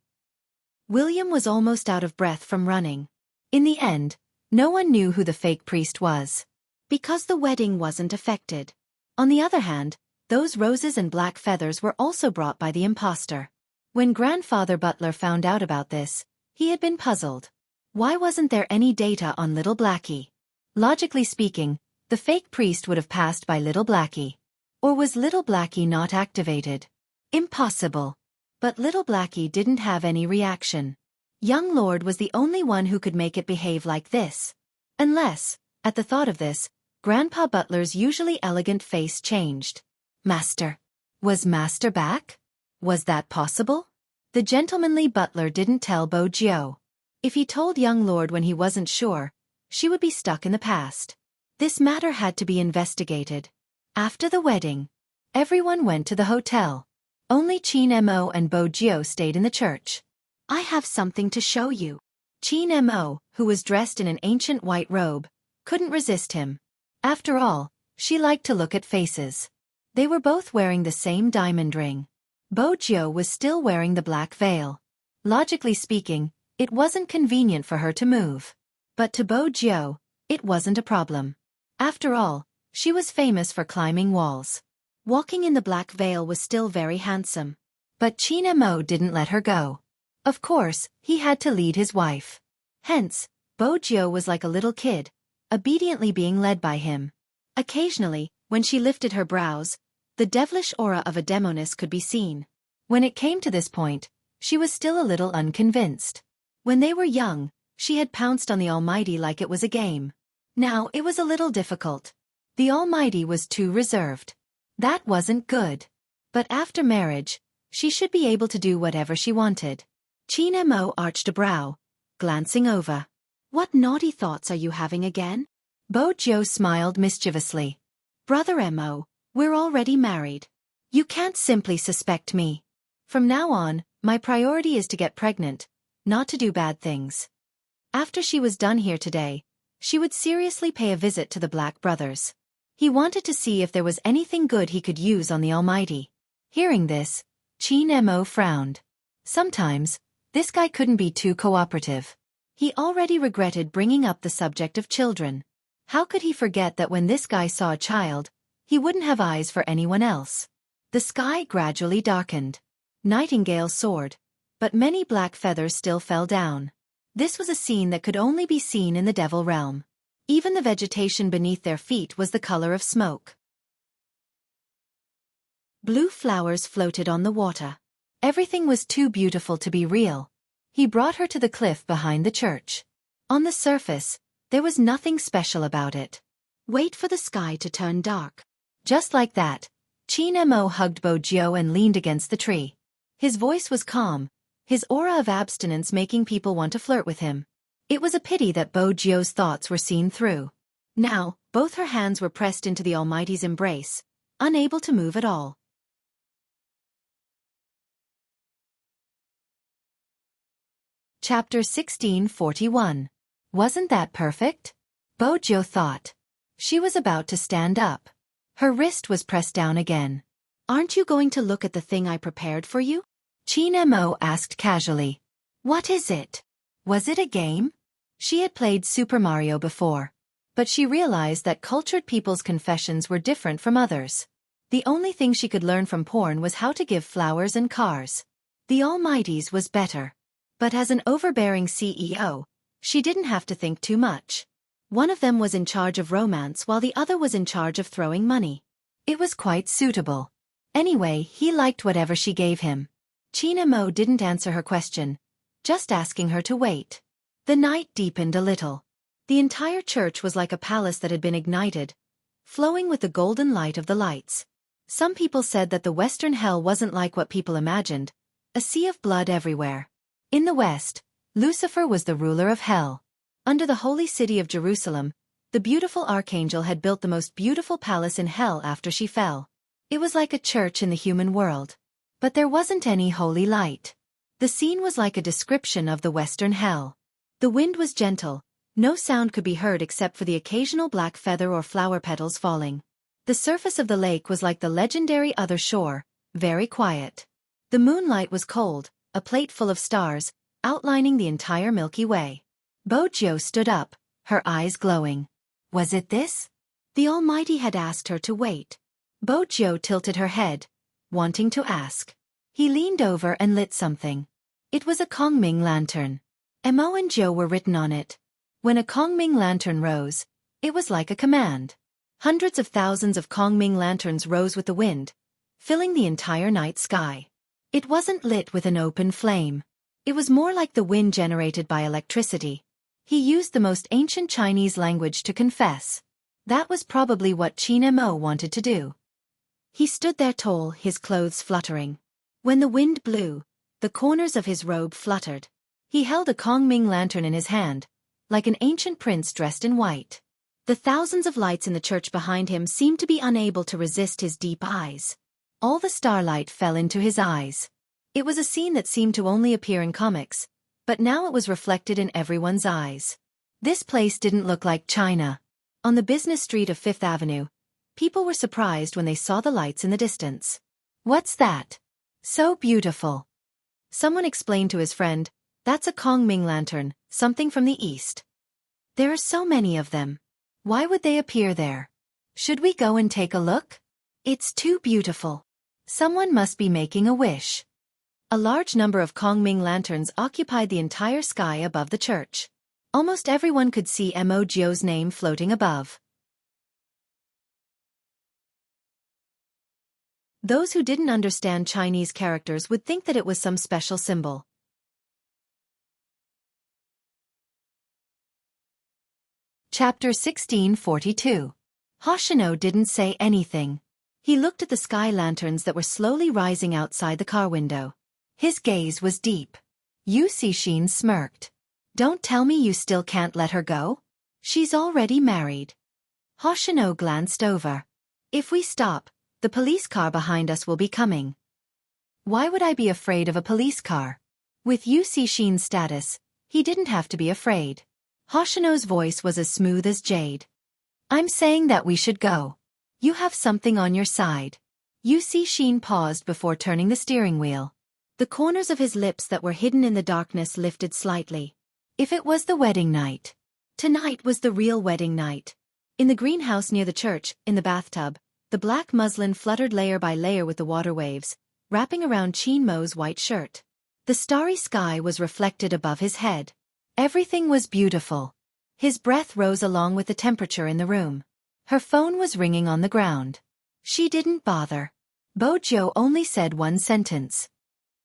[SPEAKER 1] William was almost out of breath from running. In the end, no one knew who the fake priest was. Because the wedding wasn't affected. On the other hand, those roses and black feathers were also brought by the imposter. When Grandfather Butler found out about this, he had been puzzled. Why wasn't there any data on Little Blackie? Logically speaking, the fake priest would have passed by Little Blackie. Or was Little Blackie not activated? Impossible. But Little Blackie didn't have any reaction. Young Lord was the only one who could make it behave like this. Unless, at the thought of this, Grandpa Butler's usually elegant face changed. Master. Was Master back? Was that possible? The gentlemanly butler didn't tell Bojio. If he told young Lord when he wasn't sure, she would be stuck in the past. This matter had to be investigated. After the wedding, everyone went to the hotel. Only Chin-mo and Bojio stayed in the church. I have something to show you. Qin Mo, who was dressed in an ancient white robe, couldn't resist him. After all, she liked to look at faces. They were both wearing the same diamond ring. Bo Jiu was still wearing the black veil. Logically speaking, it wasn't convenient for her to move. But to Bo Jiu, it wasn't a problem. After all, she was famous for climbing walls. Walking in the black veil was still very handsome. But Qin Mo didn't let her go. Of course, he had to lead his wife. Hence, Bo Jiu was like a little kid, obediently being led by him. Occasionally, when she lifted her brows, the devilish aura of a demoness could be seen. When it came to this point, she was still a little unconvinced. When they were young, she had pounced on the Almighty like it was a game. Now it was a little difficult. The Almighty was too reserved. That wasn't good. But after marriage, she should be able to do whatever she wanted. Qin Mo arched a brow, glancing over. "What naughty thoughts are you having again?" Bo Jiu smiled mischievously. "Brother Mo, we're already married. You can't simply suspect me. From now on, my priority is to get pregnant, not to do bad things." After she was done here today, she would seriously pay a visit to the Black Brothers. He wanted to see if there was anything good he could use on the Almighty. Hearing this, Qin Mo frowned. Sometimes, this guy couldn't be too cooperative. He already regretted bringing up the subject of children. How could he forget that when this guy saw a child, he wouldn't have eyes for anyone else? The sky gradually darkened. Nightingales soared, but many black feathers still fell down. This was a scene that could only be seen in the Devil realm. Even the vegetation beneath their feet was the color of smoke. Blue flowers floated on the water. Everything was too beautiful to be real. He brought her to the cliff behind the church. On the surface, there was nothing special about it. "Wait for the sky to turn dark." Just like that, Qin Mo hugged Bo Jiu and leaned against the tree. His voice was calm, his aura of abstinence making people want to flirt with him. It was a pity that Bo Jiu's thoughts were seen through. Now, both her hands were pressed into the Almighty's embrace, unable to move at all. Chapter 1641. Wasn't that perfect? Bo Jiu thought. She was about to stand up. Her wrist was pressed down again. "Aren't you going to look at the thing I prepared for you?" Qin Mo asked casually. "What is it? Was it a game?" She had played Super Mario before. But she realized that cultured people's confessions were different from others. The only thing she could learn from porn was how to give flowers and cars. The Almighty's was better. But as an overbearing CEO, she didn't have to think too much. One of them was in charge of romance while the other was in charge of throwing money. It was quite suitable. Anyway, he liked whatever she gave him. Qin Mo didn't answer her question, just asking her to wait. The night deepened a little. The entire church was like a palace that had been ignited, flowing with the golden light of the lights. Some people said that the Western hell wasn't like what people imagined, a sea of blood everywhere. In the West, Lucifer was the ruler of hell. Under the holy city of Jerusalem, the beautiful archangel had built the most beautiful palace in hell after she fell. It was like a church in the human world. But there wasn't any holy light. The scene was like a description of the Western hell. The wind was gentle, no sound could be heard except for the occasional black feather or flower petals falling. The surface of the lake was like the legendary other shore, very quiet. The moonlight was cold, a plate full of stars, outlining the entire Milky Way. Bo Jiu stood up, her eyes glowing. Was it this? The Almighty had asked her to wait. Bo Jiu tilted her head, wanting to ask. He leaned over and lit something. It was a Kongming lantern. Mo and Jiu were written on it. When a Kongming lantern rose, it was like a command. Hundreds of thousands of Kongming lanterns rose with the wind, filling the entire night sky. It wasn't lit with an open flame. It was more like the wind generated by electricity. He used the most ancient Chinese language to confess. That was probably what Qin Mo wanted to do. He stood there tall, his clothes fluttering. When the wind blew, the corners of his robe fluttered. He held a Kongming lantern in his hand, like an ancient prince dressed in white. The thousands of lights in the church behind him seemed to be unable to resist his deep eyes. All the starlight fell into his eyes. It was a scene that seemed to only appear in comics, but now it was reflected in everyone's eyes. This place didn't look like China. On the business street of Fifth Avenue, people were surprised when they saw the lights in the distance. "What's that? So beautiful." Someone explained to his friend, "That's a Kongming lantern, something from the east. There are so many of them. Why would they appear there? Should we go and take a look? It's too beautiful. Someone must be making a wish." A large number of Kongming lanterns occupied the entire sky above the church. Almost everyone could see Mo Jio's name floating above. Those who didn't understand Chinese characters would think that it was some special symbol. Chapter 1642. Hoshino didn't say anything. He looked at the sky lanterns that were slowly rising outside the car window. His gaze was deep. Yu Cixin smirked. "Don't tell me you still can't let her go? She's already married." Hoshino glanced over. "If we stop, the police car behind us will be coming." Why would I be afraid of a police car? With Yu Cixin's status, he didn't have to be afraid. Hoshino's voice was as smooth as jade. "I'm saying that we should go. You have something on your side." Yu Cixin paused before turning the steering wheel. The corners of his lips that were hidden in the darkness lifted slightly. If it was the wedding night. Tonight was the real wedding night. In the greenhouse near the church, in the bathtub, the black muslin fluttered layer by layer with the water waves, wrapping around Qin Mo's white shirt. The starry sky was reflected above his head. Everything was beautiful. His breath rose along with the temperature in the room. Her phone was ringing on the ground. She didn't bother. Bojo only said one sentence.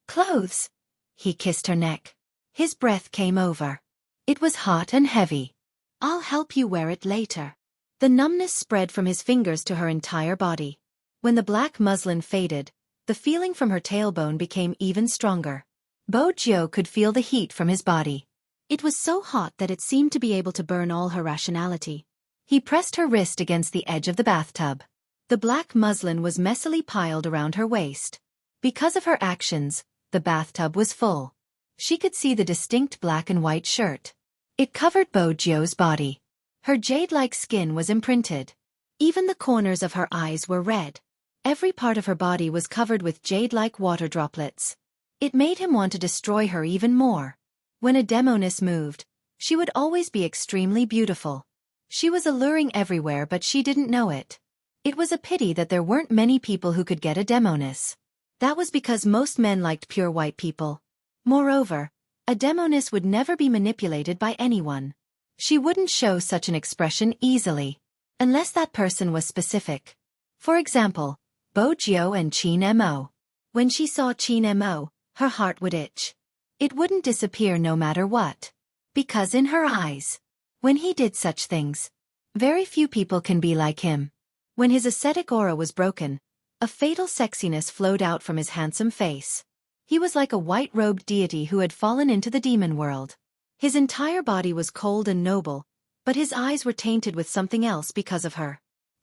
[SPEAKER 1] "Clothes." He kissed her neck. His breath came over. It was hot and heavy. "I'll help you wear it later." The numbness spread from his fingers to her entire body. When the black muslin faded, the feeling from her tailbone became even stronger. Bojo could feel the heat from his body. It was so hot that it seemed to be able to burn all her rationality. He pressed her wrist against the edge of the bathtub. The black muslin was messily piled around her waist. Because of her actions, the bathtub was full. She could see the distinct black and white shirt. It covered Bojo's body. Her jade-like skin was imprinted. Even the corners of her eyes were red. Every part of her body was covered with jade-like water droplets. It made him want to destroy her even more. When a demoness moved, she would always be extremely beautiful. She was alluring everywhere, but she didn't know it. It was a pity that there weren't many people who could get a demoness. That was because most men liked pure white people. Moreover, a demoness would never be manipulated by anyone. She wouldn't show such an expression easily, unless that person was specific. For example, Bojo and Qin Mo. When she saw Qin Mo, her heart would itch. It wouldn't disappear no matter what. Because in her eyes, when he did such things, very few people can be like him. When his ascetic aura was broken, a fatal sexiness flowed out from his handsome face. He was like a white-robed deity who had fallen into the demon world. His entire body was cold and noble, but his eyes were tainted with something else because of her.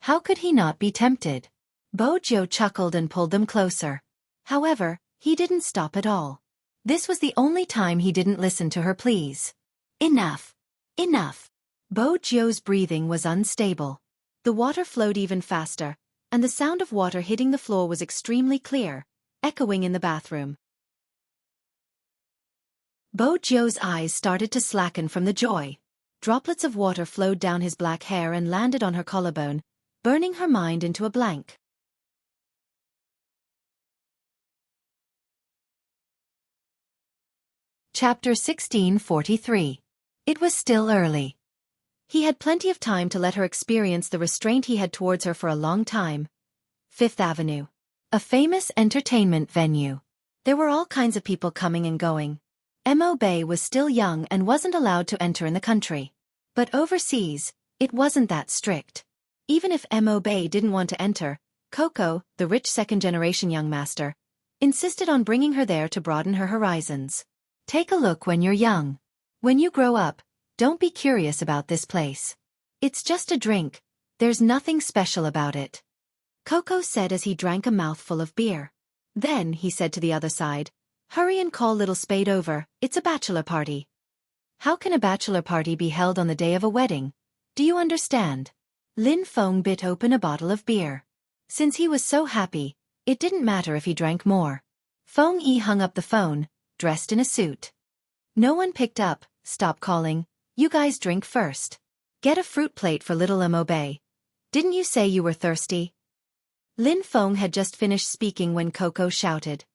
[SPEAKER 1] How could he not be tempted? Bojo chuckled and pulled them closer. However, he didn't stop at all. This was the only time he didn't listen to her pleas. "Enough. Enough." Bojo's breathing was unstable. The water flowed even faster, and the sound of water hitting the floor was extremely clear, echoing in the bathroom. Bojo's eyes started to slacken from the joy. Droplets of water flowed down his black hair and landed on her collarbone, burning her mind into a blank. Chapter 1643. It was still early. He had plenty of time to let her experience the restraint he had towards her for a long time. Fifth Avenue. A famous entertainment venue. There were all kinds of people coming and going. Mo Bay was still young and wasn't allowed to enter in the country. But overseas, it wasn't that strict. Even if Mo Bay didn't want to enter, Coco, the rich second-generation young master, insisted on bringing her there to broaden her horizons. Take a look when you're young. When you grow up, don't be curious about this place. It's just a drink, there's nothing special about it. Coco said as he drank a mouthful of beer. Then he said to the other side, Hurry and call little Spade over, it's a bachelor party. How can a bachelor party be held on the day of a wedding? Do you understand? Lin Feng bit open a bottle of beer. Since he was so happy, it didn't matter if he drank more. Feng Yi hung up the phone, dressed in a suit. No one picked up. Stop calling. You guys drink first. Get a fruit plate for little Mobe. Didn't you say you were thirsty? Lin Feng had just finished speaking when Coco shouted.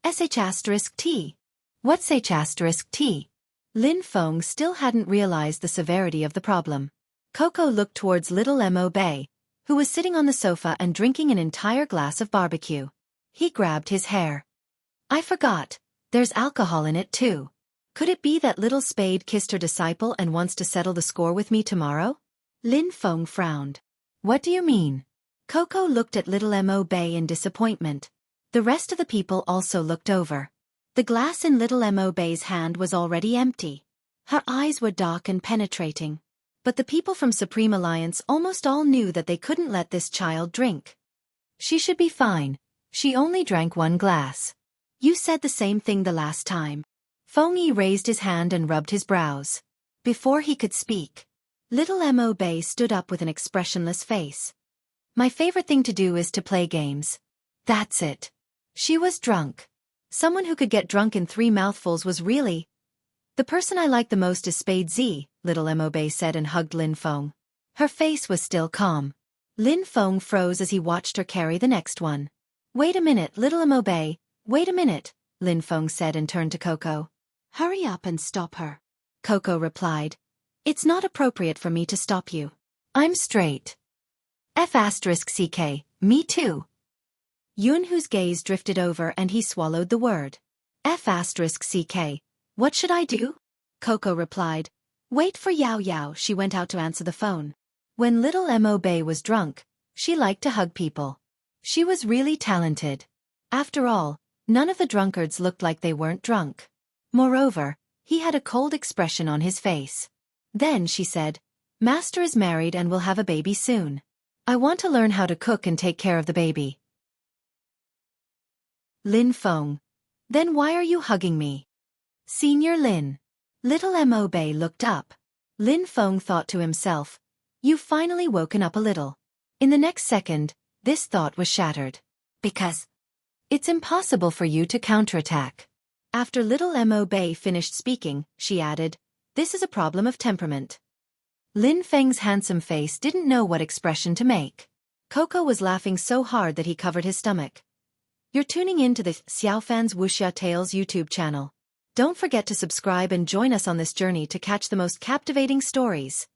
[SPEAKER 1] SH*T. What's H*T? Lin Feng still hadn't realized the severity of the problem. Coco looked towards little Mobe, who was sitting on the sofa and drinking an entire glass of barbecue. He grabbed his hair. I forgot. There's alcohol in it too. Could it be that little Spade kissed her disciple and wants to settle the score with me tomorrow? Lin Feng frowned. What do you mean? Coco looked at little Mobe in disappointment. The rest of the people also looked over. The glass in little Mobe's hand was already empty. Her eyes were dark and penetrating. But the people from Supreme Alliance almost all knew that they couldn't let this child drink. She should be fine. She only drank one glass. You said the same thing the last time. Feng Yi raised his hand and rubbed his brows. Before he could speak, little Mobe stood up with an expressionless face. My favorite thing to do is to play games. That's it. She was drunk. Someone who could get drunk in 3 mouthfuls was really... The person I like the most is Spade Z, little Mobe said and hugged Lin Feng. Her face was still calm. Lin Feng froze as he watched her carry the next one. Wait a minute, little Mobe. Wait a minute, Lin Feng said and turned to Coco. Hurry up and stop her. Coco replied. It's not appropriate for me to stop you. I'm straight. F***ck, me too. Yun Hu's gaze drifted over and he swallowed the word. F***ck. What should I do? Coco replied. Wait for Yao Yao. She went out to answer the phone. When little Mobe was drunk, she liked to hug people. She was really talented. After all, none of the drunkards looked like they weren't drunk. Moreover, he had a cold expression on his face. Then she said, Master is married and will have a baby soon. I want to learn how to cook and take care of the baby. Lin Feng. Then why are you hugging me? Senior Lin. Little Mobe looked up. Lin Feng thought to himself, You've finally woken up a little. In the next second, this thought was shattered. Because it's impossible for you to counterattack. After little Mobe finished speaking, she added, This is a problem of temperament. Lin Feng's handsome face didn't know what expression to make. Coco was laughing so hard that he covered his stomach. You're tuning in to the Xiaofan's Wuxia Tales YouTube channel. Don't forget to subscribe and join us on this journey to catch the most captivating stories.